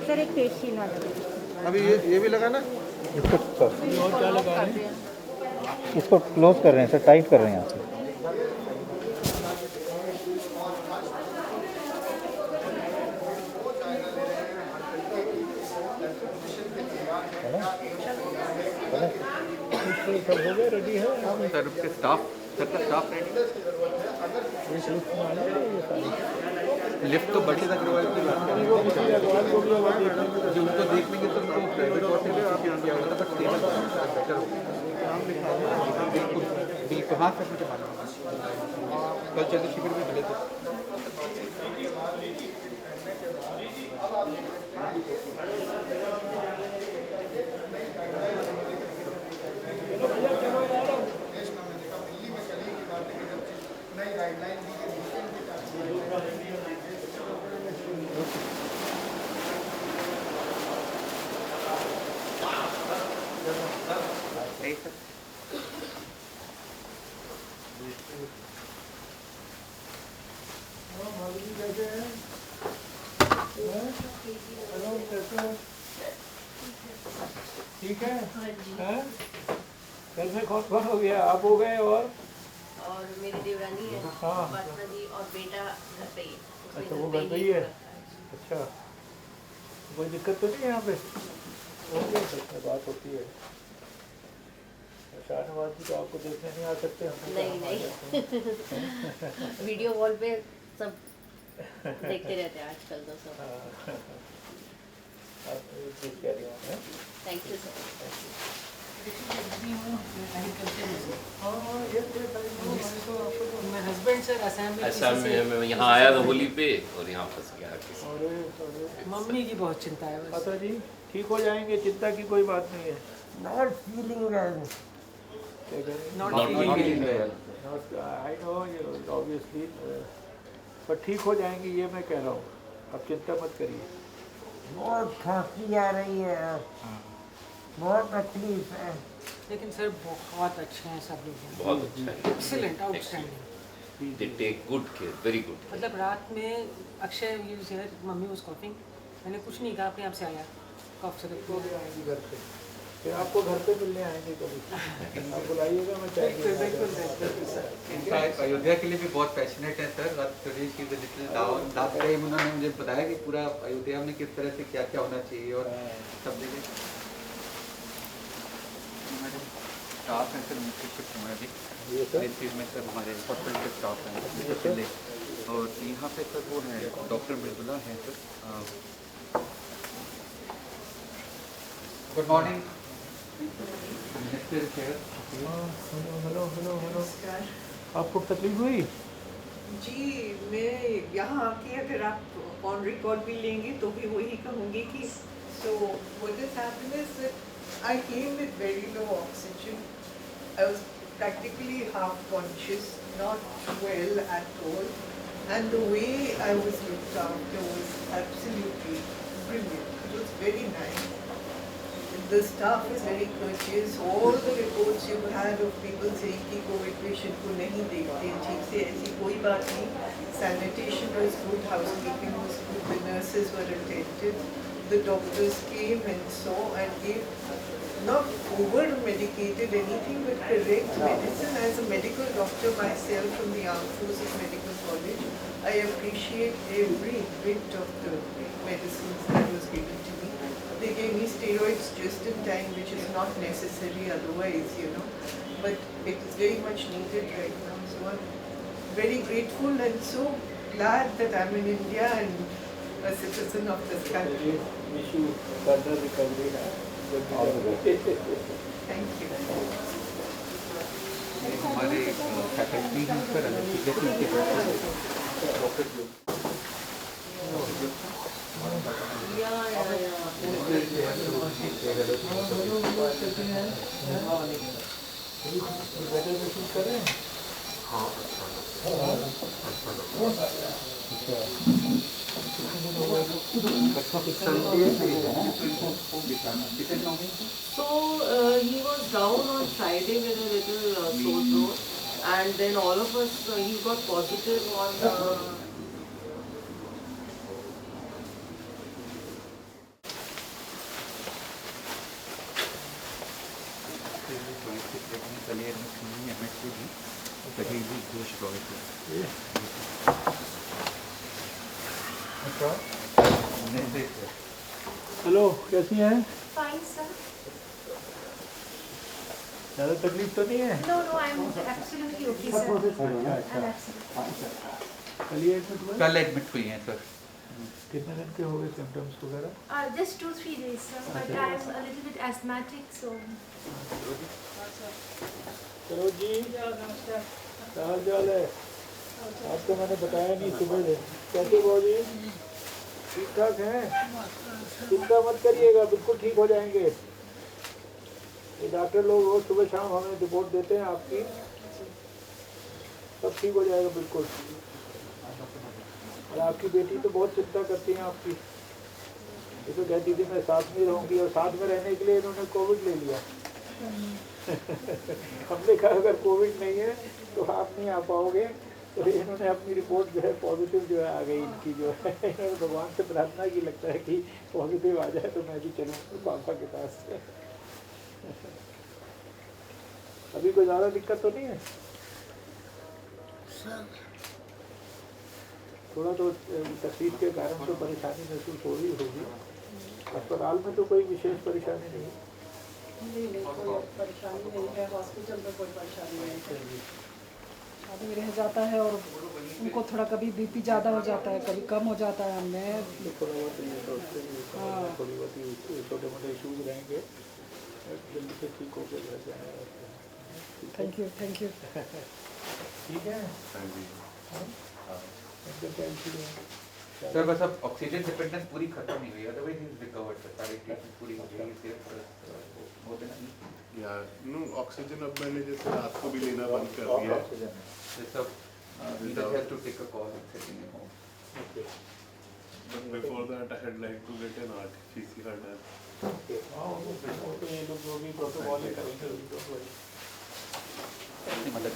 सर एक फेस शील्ड वाला अभी ये भी लगा ना, इसको सर और क्या लगा रहे हैं? इसको क्लोज कर रहे हैं सर, टाइट कर रहे हैं यहाँ से। सब हो गया, रेडी है सर के स्टाफ, सर का स्टाफ रेडी। लिफ्ट तो बड़ी अग्रवाल की बात कर रहे हैं, जो उनको देख लेंगे तो उनको प्राइवेट वाटर में आप यहाँ किया होगा, बट टेबल बेटर होगा। बिल्कुल बिल्कुल, हाँ सर मुझे मालूम है, कल चंद्र शिविर में मिले थे। ठीक है, हैं? घर में कौन कौन हो गया? आप हो गए और मेरी देवरानी है, हाँ। उपासना जी और बेटा घर पे ही है। अच्छा, वो घर पे ही है। अच्छा, कोई दिक्कत तो नहीं है यहाँ पे? ओके, सच बात होती है। शाहनवाज जी तो आपको देखने नहीं आ सकते हम? नहीं नहीं वीडियो कॉल पे सब देखते रहते हैं आजकल तो सब। Thank you sir. Husband sir Assam में मैं यहाँ आया था होली पे और यहाँ फंस गया। मम्मी की बहुत चिंता है बस। पता जी ठीक हो जाएंगे, चिंता की कोई बात नहीं है। Not feeling well. Not feeling well. I know obviously, पर ठीक हो जाएंगी ये मैं कह रहा हूँ, आप चिंता मत करिए। बहुत खांसी आ रही है, बहुत तकलीफ है। लेकिन सर बहुत अच्छे हैं सब लोग, बहुत अच्छा है। Excellent, outstanding. They take good care, very good. मतलब रात में अक्षय मम्मी वाज कॉफिंग, मैंने कुछ नहीं कहा, अपने आप से आया कॉफ से। आएंगी घर पे, फिर आपको घर पे मिलने आएंगे कभी, आप बुलाइएगा, मैं चाहिए। अयोध्या के लिए भी बहुत पैशनेट है sir. Today she is a little down. Last time उन्होंने मुझे बताया कि पूरा अयोध्या में किस तरह से क्या क्या होना चाहिए और सब जगह। हमारे स्टाफ हैं सर, उनके कुछ हमारे इस चीज़ में सर हमारे हॉस्पिटल के स्टाफ हैं, और यहाँ पे सर वो है डॉक्टर मृदुला हैं सर। Good morning. हेलो, आपको तकलीफ हुई? जी, मैं यहाँ आके अगर आप ऑन रिकॉर्ड भी लेंगे तो भी वही कहूँगी कि so what has happened is that I came with very low oxygen. I was practically half conscious, not well at all, and the way I was looked after was absolutely brilliant. It was very nice. The staff is very courteous. All the reports you've had of people saying कि Covid patient को नहीं देखते ठीक से, ऐसी कोई बात नहीं. Sanitation was good, housekeeping was good, the nurses were attentive, the doctors came and saw and gave not over-medicated anything but correct medicine. As a medical doctor myself from the Armed Forces Medical College, I appreciate every bit of the medicines that was given to me. They gave me steroids just in time, which is not necessary otherwise, you know, but it is very much needed right now. So I'm very grateful and so glad that I'm in India and a citizen of this country. Wish you further recovery. Thank you. हमारे faculty हैं sir, doctor So he was down on Friday with a little sore throat, and then all of us, he got positive on hello, कैसी हैं? Fine, sir. ज़्यादा तकलीफ तो नहीं है? No, I'm absolutely okay, sir. I'm absolutely. कल admit हुई हैं सर। कितने दिन के हो गए सिम्टम्स वगैरह? Just 2-3 days, sir. But I'm a little bit asthmatic, so. चलो जी, क्या हाल चाल है? आपको मैंने बताया नहीं सुबह से। कैसे हो जी? ठीक ठाक हैं? चिंता मत करिएगा, बिल्कुल ठीक हो जाएंगे। ये डॉक्टर लोग रोज सुबह शाम हमें रिपोर्ट देते हैं आपकी, सब ठीक हो जाएगा बिल्कुल। और आपकी बेटी तो बहुत चिंता करती हैं आपकी, ये तो कहती थी मैं साथ में रहूँगी, और साथ में रहने के लिए इन्होंने कोविड ले लिया। हमने कहा अगर कोविड नहीं है तो आप नहीं आ पाओगे, तो इन्होंने अपनी रिपोर्ट जो है पॉजिटिव जो है आ गई इनकी, जो है इन्होंने भगवान से प्रार्थना की, लगता है कि पॉजिटिव आ जाए तो मैं भी चलूँ पापा के पास। अभी कोई ज़्यादा दिक्कत तो नहीं है? थोड़ा तो तकलीफ के कारण तो परेशानी महसूस हो रही होगी। अस्पताल में तो कोई विशेष परेशानी नहीं? नहीं, कोई परेशानी नहीं है, हॉस्पिटल में कोई परेशानी नहीं है। आदमी रह जाता है और उनको थोड़ा कभी बीपी ज़्यादा हो जाता है, कभी कम हो जाता है। मैं थोड़ा बहुत ये सोचते हैं थोड़ी बहुत छोटे मोटे इशूज रहेंगे, जल्दी से ठीक होकर घर जाए। Thank you, thank you. ठीक है सर, बस अब ऑक्सीजन डिपेंडेंस पूरी खत्म नहीं हुई, अदरवाइज इज रिकवर्ड सर, सारी ट्रीटमेंट पूरी हो गई है, सिर्फ Yeah, no oxygen अब मैंने जैसे रात को भी लेना बंद कर दिया है. You just have to take a call and setting it home. Okay. But before that, I had like to get an RT-PCR done. Okay. तो ये लोग जो भी प्रोटोकॉल है करेंगे. मतलब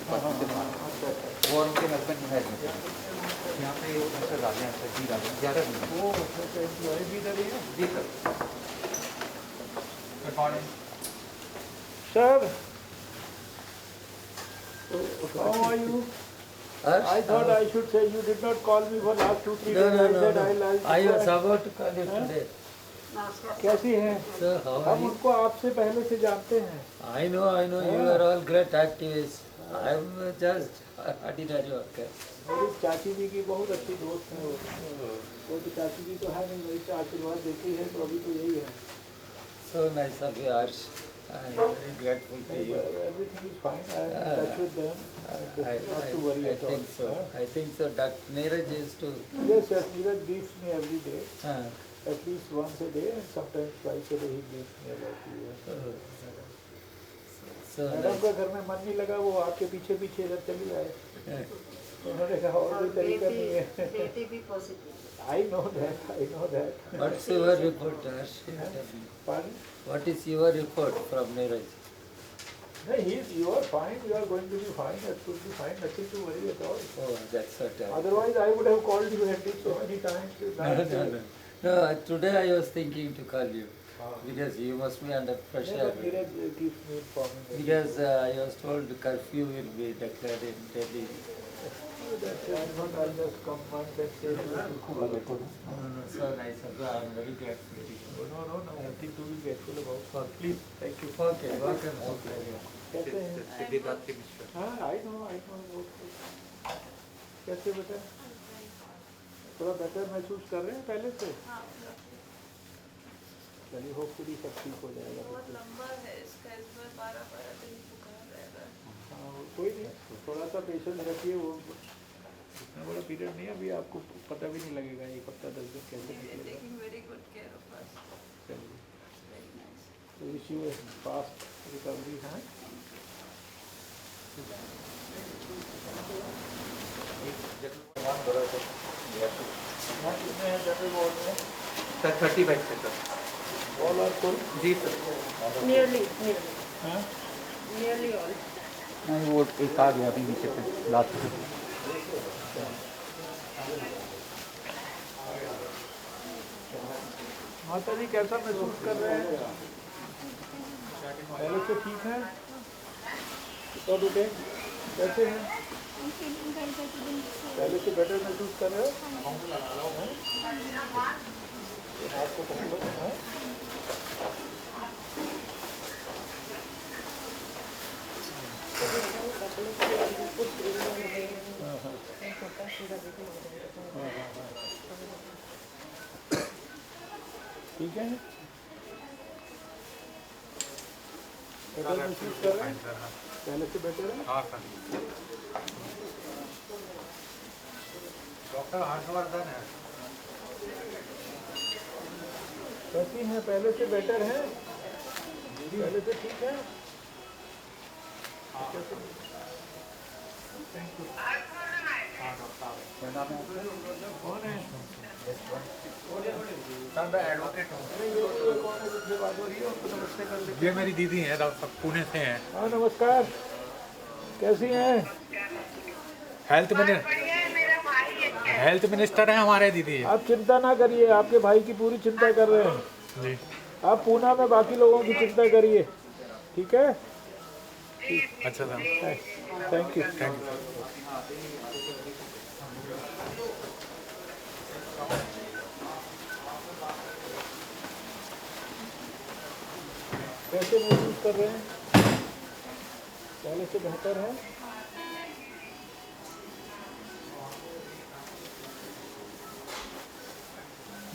वो और उनके हस्बैंड है यहाँ पे सर राजा हैं सर जी राजा 11 दिन वो एम्प्लॉय भी इधर ही है. जी sir. Good morning sir. How are you? I thought I should say you did not call me for last 2-3 days. I said I was about to call you today. कैसी हैं? Sir, how are हम you? उनको आपसे पहले से जानते हैं. I know, you are all great activists. I'm just ordinary worker. मेरी चाची जी की बहुत अच्छी दोस्त है वो तो चाची जी तो है नहीं, मेरी आशीर्वाद देती है तो अभी तो यही है. So nice of you, Harsh. I'm very grateful to you. Everything is fine. I am in touch with them. Not to worry at all. I think so. Dr. Neeraj is to. Yes, yes. Neeraj briefs me every day. Uh, At least once a day and sometimes twice a day he briefs me about you. Madam का घर में मन नहीं लगा, वो आपके पीछे पीछे इधर चली आए. उन्होंने कहा और कोई तरीका नहीं है. बेटी भी positive. I know that. What's your report, Harsh? Pardon? What is your report from Neeraj? No, you are fine. You are going to be fine. That should be fine. Nothing to worry at all. Oh, that's what. Otherwise, I would have called you at least so many times. No, today I was thinking to call you because you must be under pressure. Neeraj keeps me informing. Because I was told curfew will be declared in Delhi. That's why I'll just come once and say No, so nice of you. I'm very grateful. No, nothing to be grateful about. Please, thank you. Okay, welcome. कैसे हैं? हाँ, I know. कैसे बेटा? थोड़ा better महसूस कर रहे हैं पहले से? चलिए, होपफुली सब ठीक हो जाएगा. बहुत लंबा है इसका, इस बार 12 दिन बुखार रहेगा. हाँ, कोई नहीं, थोड़ा सा पेशेंस रखिए. वो इतना बड़ा पीरियड नहीं है, अभी आपको पता भी नहीं लगेगा 1 हफ्ता 10 दिन कैसे निकलेगा. Taking very good care of us. चलिए, Very nice. तो wish you a fast recovery. हाँ. कितने हैं जनरल वार्ड में? सर 30 बेड से सर. All are full? जी सर. Nearly. हाँ? Nearly all. नहीं वो एक आ गया अभी नीचे पे लास्ट में. माता जी कैसा महसूस कर रहे हैं? पहले से ठीक है? तो बेटे कैसे हैं? पहले से बेटर महसूस कर रहे हो? आपको पसंद है? ठीक है. बेटर महसूस कर रहे हैं? पहले से बेटर है? हाँ सर. डॉक्टर हर्षवर्धन है. कैसी हैं? पहले से बेटर है? पहले से ठीक है? Thank you. क्या नाम है? कौन है? सर मैं एडवोकेट हूँ. कौन है जिनसे बात हो रही है? उनको नमस्ते कर लीजिए. ये मेरी दीदी हैं डॉक्टर साहब, पुणे से हैं. हाँ, नमस्कार. कैसी हैं? हेल्थ मिनिस्टर हैं हमारे दीदी. आप चिंता ना करिए, आपके भाई की पूरी चिंता कर रहे हैं. जी. आप पूना में बाकी लोगों की चिंता करिए. ठीक है? अच्छा सर. Thank you. कैसे महसूस कर रहे हैं? पहले से बेहतर है?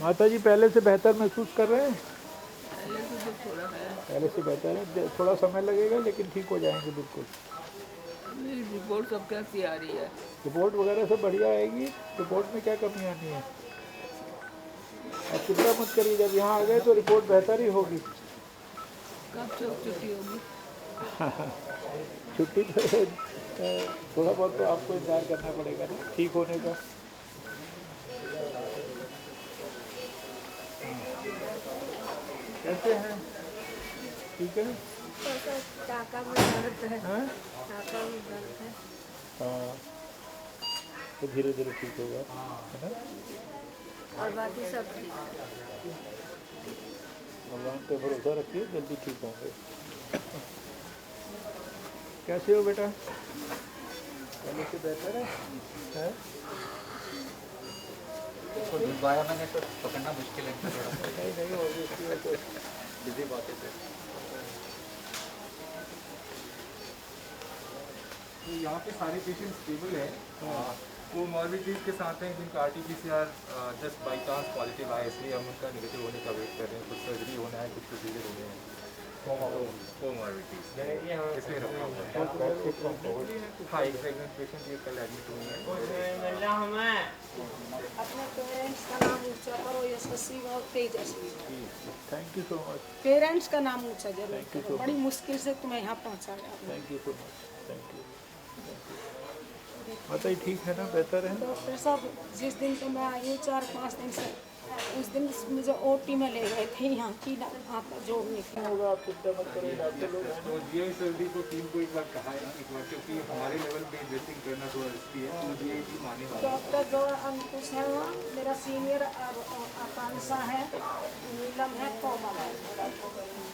माता जी पहले से बेहतर महसूस कर रहे हैं? पहले से बेहतर है. थोड़ा समय लगेगा लेकिन ठीक हो जाएंगे बिल्कुल. रिपोर्ट सब कैसी आ रही है? रिपोर्ट वगैरह सब बढ़िया आएगी. रिपोर्ट में क्या कमी आनी है? आप चिंता मत करिए, जब यहाँ आ गए तो रिपोर्ट बेहतर ही होगी. कब से छुट्टी होगी? छुट्टी तो थोड़ा बहुत तो आपको इंतजार करना पड़ेगा ना ठीक होने का। कैसे हैं? ठीक है? टाका में दर्द है। हाँ? टाका में दर्द है। हाँ, तो धीरे धीरे ठीक होगा, है ना? और बाकी सब ठीक है। भगवान पे भरोसा रखिए, जल्दी ठीक होंगे। कैसे हो बेटा? पहले से बेहतर है? हैं? इसको डुबाया मैंने तो पकड़ना मुश्किल है थोड़ा। नहीं ऑब्वियसली वो तो बिजी बातें थे। तो यहाँ पे सारे पेशेंट स्टेबल है, कोमॉर्बिडिटीज के साथ हैं जिनका RT-PCR just by chance positive आया, इसलिए हम उनका नेगेटिव होने का वेट कर रहे हैं। कुछ सर्जरी होना है, कुछ प्रोसीजर होने हैं। कोमॉर्बिडिटीज इसलिए रखा हुआ है। हाँ, एक प्रेगनेंट पेशेंट ये कल एडमिट हुई है। अपने पेरेंट्स का नाम ऊंचा करो, यशस्वी और तेजस्वी। Thank you so much. Parents का नाम ऊंचा जरूर करो, बड़ी मुश्किल से तुम्हें यहाँ पहुँचाया। Thank you so much, thank you. बताइए ठीक है ना, बेहतर है? डॉक्टर साहब जिस दिन तो मैं आई हूँ 4-5 दिन से, उस दिन मुझे OT में ले गए थे यहाँ की आपका जो होगा, आप चिंता मत करो, डॉक्टर लोग हैं। तो GI सर्जरी को टीम को एक बार कहा है, एक बार, क्योंकि हमारे लेवल पे ड्रेसिंग करना थोड़ा रिस्की है, तो GI टीम आने वाली है। डॉक्टर जो अंकुश है वहाँ, मेरा सीनियर आकांक्षा है, नीलम है, कोमल है,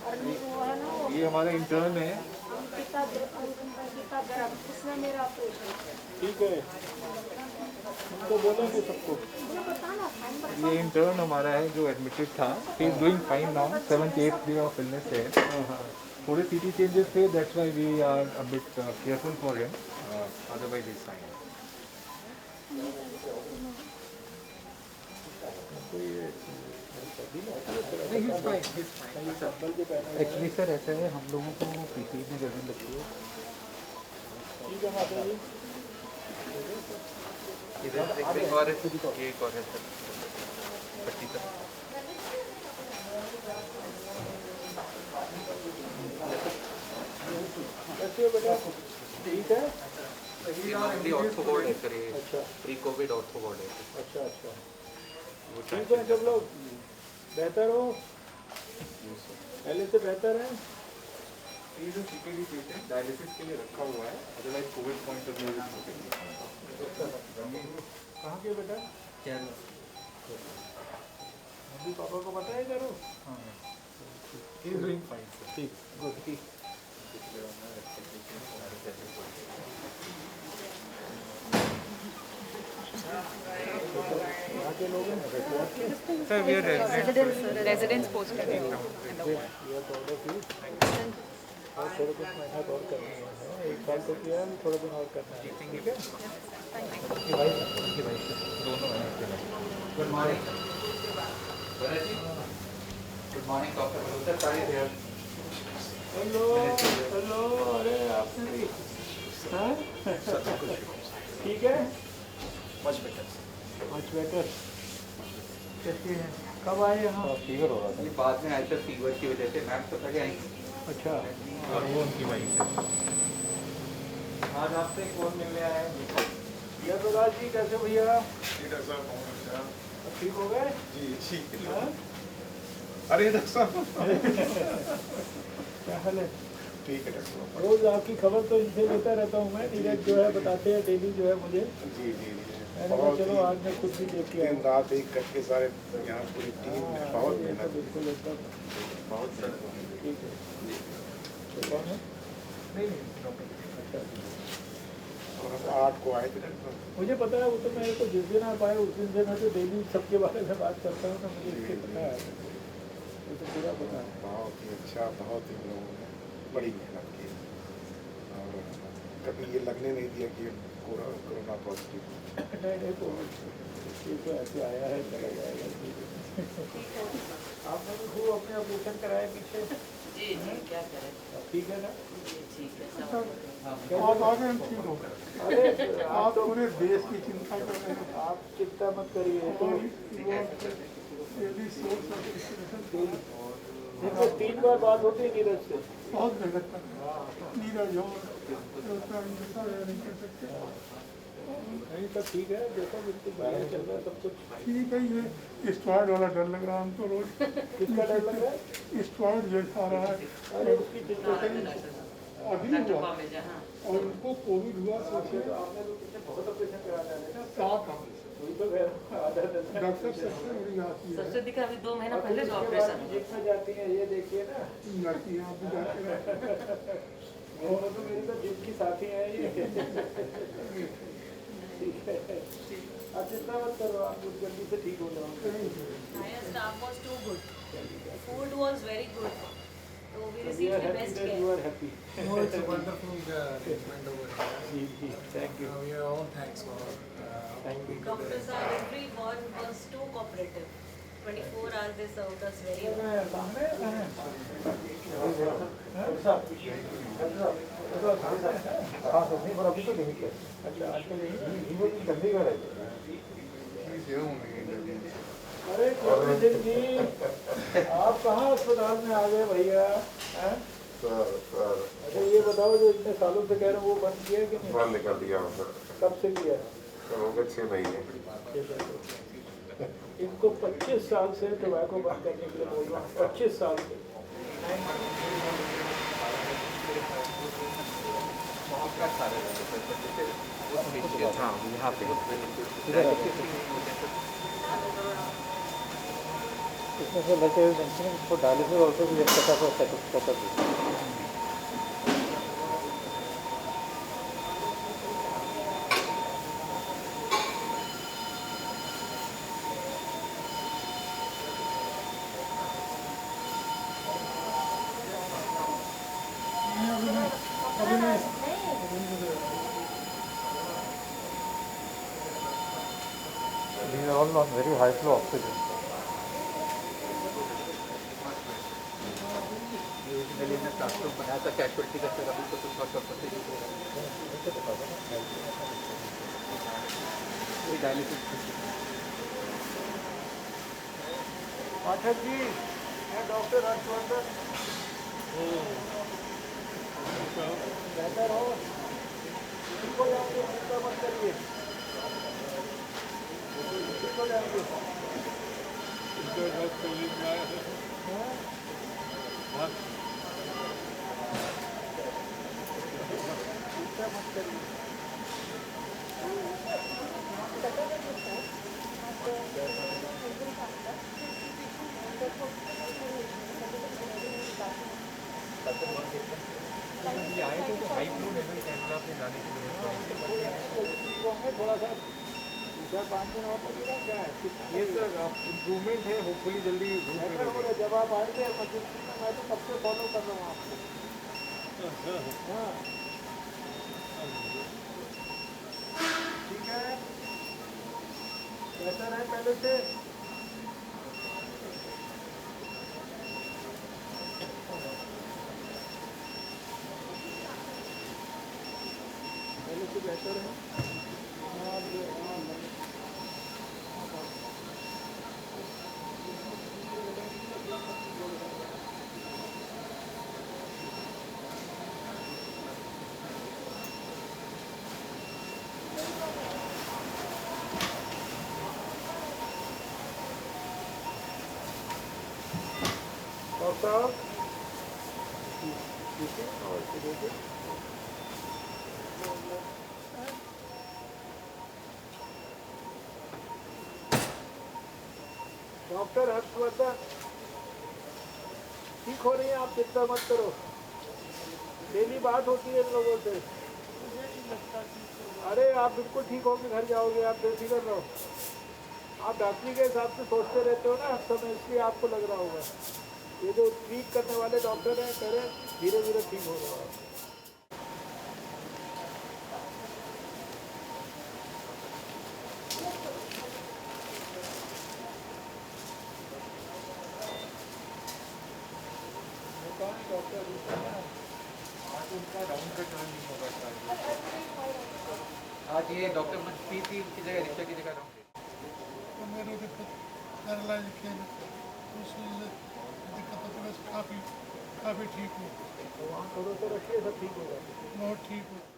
और वो है ना वो ये हमारा इंटर्न है। अंकिता गर्ग, उसने मेरा ऑपरेशन किया। ठीक है, उनको बोलेंगे सबको। ये इंटर्न हमारा है जो एडमिटेड था, he is doing fine now, 7th-8th day of illness है। थोड़े CT चेंजेस थे, that's why we are a bit careful for him, otherwise is fine. Actually sir ऐसा है, हम लोगों को PCI में गर्मी लगती है। ठीक है माता जी। इधर एक और है, ये एक और है सर, पट्टी सर। कैसे हो बेटा? ठीक है? ऑर्थो वार्ड है सर, ये अच्छा। प्री कोविड ऑर्थो वार्ड है। अच्छा अच्छा, ठीक है सब लोग? बेहतर हो? पहले से बेहतर है? ये जो CKD पेशेंट डायलिसिस के लिए रखा हुआ है, otherwise COVID point of view. कहाँ के बेटा? मम्मी पापा को बताया करो। हाँ, he is doing fine sir. ठीक, गुड, ठीक। यहाँ के लोग हैं sir, we are residents post है। और थोड़ा कुछ मेहनत और करनी है, 1 साल तो किया है, थोड़ा दिन और करना है, ठीक है? दोनों हैं। Good morning. Good morning doctor. Hello hello, अरे आपने भी, हाँ? ठीक है? Much better. Much better. कैसे हैं? कब आए यहाँ? फीवर हो रहा था, ये बाद में आया था फीवर की वजह से, मैम तो पहले आई। अच्छा, और वो उनकी वाइफ है। आज आपसे कौन मिलने आया है? भैया प्रकाश जी, कैसे भैया? ठीक हो गए? जी ठीक है। हाँ? अरे डॉक्टर साहब क्या हाल है? ठीक है डॉक्टर साहब। रोज आपकी खबर तो इनसे लेता रहता हूँ मैं, नीरज जो है बताते हैं डेली जो है मुझे। जी जी मैंने कहा चलो आज मैं खुद भी देख के आया। दिन रात एक करके सारे यहाँ पूरी टीम ने बहुत मेहनत बिल्कुल एकदम बहुत ठीक है। तो कौन है? नहीं डॉक्टर। अच्छा, और हम 8 को आए थे डॉक्टर। मुझे पता है, वो तो मेरे को जिस दिन आप आए उस दिन से मैं तो डेली सबके बारे में बात करता हूँ, तो मुझे इससे पता है, वो तो पूरा पता है। बहुत ही अच्छा, बहुत ही लोगों ने बड़ी मेहनत की और कभी ये लगने नहीं दिया कि कोरोना पॉजिटिव। नहीं तो ये तो ऐसे आया है, चला जाएगा। आपने भी खूब अपने ऑपरेशन कराए पीछे? जी क्या करें, ठीक है ना? ठीक है सब। आप आगे ठीक हो। अरे आप पूरे देश की चिंता कर रहे हैं, आप चिंता मत करिए। तो 3 बार बात होती है नीरज से। बहुत मेहनत कर रहे हैं नीरज हो नहीं कर सकते। नहीं सब ठीक है, देखो बिल्कुल बढ़िया चल रहा है सब कुछ। ठीक है, ये स्टॉइड वाला डर लग रहा है हमको रोज। किसका डर लग रहा है? स्टॉइड जो खा रहा है। अरे उसकी चिंता अभी हुआ और उनको कोविड हुआ तो आपने लोग कितने बहुत ऑपरेशन करा डाले ना। 7 डॉक्टर सबसे बड़ी आती है। सबसे दिखा अभी 2 महीना पहले जो ऑपरेशन में जाती है, ये देखिए ना लड़कियाँ भी जाती हैं। वो तो मेरी तो जिम की साथी है ये। ठीक है, आप चिंता मत करो, आप जल्दी से ठीक हो जाओगे। Higher staff was too good. Food was very good. So we received the best care. You are happy. No, it's a wonderful arrangement over here. Thank you. We are all thanks for thank you. Doctors are everyone was too cooperative. 24 hours they served us very well. अरे कृष्ण जी, आप कहाँ अस्पताल में आ गए भैया? अच्छा ये बताओ, जो इतने सालों से कह रहे हो वो बंद किया कि नहीं? बंद कर दिया सर। कब से किया? हो गए 6 महीने। इनको 25 साल से टोबैको बंद करने के लिए बोल रहा हूँ, 25 साल से। हाँ यहाँ पे इसमें से लगे फॉर डायलिसिस ऑल्सो भी setup. These are all on very high flow oxygen. Originally हमने ट्रांसपोर्ट बनाया था कैजुअलिटी का, फिर अभी तो कुछ और करते हैं डायलिसिस। पाठक जी, मैं डॉक्टर हर्षवर्धन। बेहतर हो, इनको जाएंगे, चिंता मत करिए। इनको जाएंगे। चिंता मत करिए। ये आए थे तो हाई फ्लो लेवल कैमरा पे जाने की जरूरत पड़ी। थोड़ा सा 4-5 दिन और लगेगा क्या है? ये सर इम्प्रूवमेंट है, होपफुली जल्दी जब आप आएंगे इमरजेंसी में, मैं तो कब से फॉलो कर रहा हूँ आपको। हाँ ठीक है, बेहतर है पहले से। पहले से बेहतर है। साहब डॉक्टर हर्षवर्धन ठीक हो रही है, आप चिंता मत करो। डेली बात होती है इन लोगों से। अरे आप बिल्कुल ठीक होकर घर जाओगे, आप बेफिक्र रहो। आप डॉक्टरी के हिसाब से सोचते रहते हो ना हर समय, इसलिए आपको लग रहा होगा। ये जो ट्रीट करने वाले डॉक्टर हैं, कह रहे धीरे धीरे ठीक हो रहा है। आज ये डॉक्टर मनप्रीत की जगह ऋषा की जगह तो मेरे को पैरालाइज किया, दिक्कत होती है। काफ़ी ठीक हूँ। वहाँ थोड़ा सा रखिए, सब ठीक होगा। बहुत ठीक हूँ।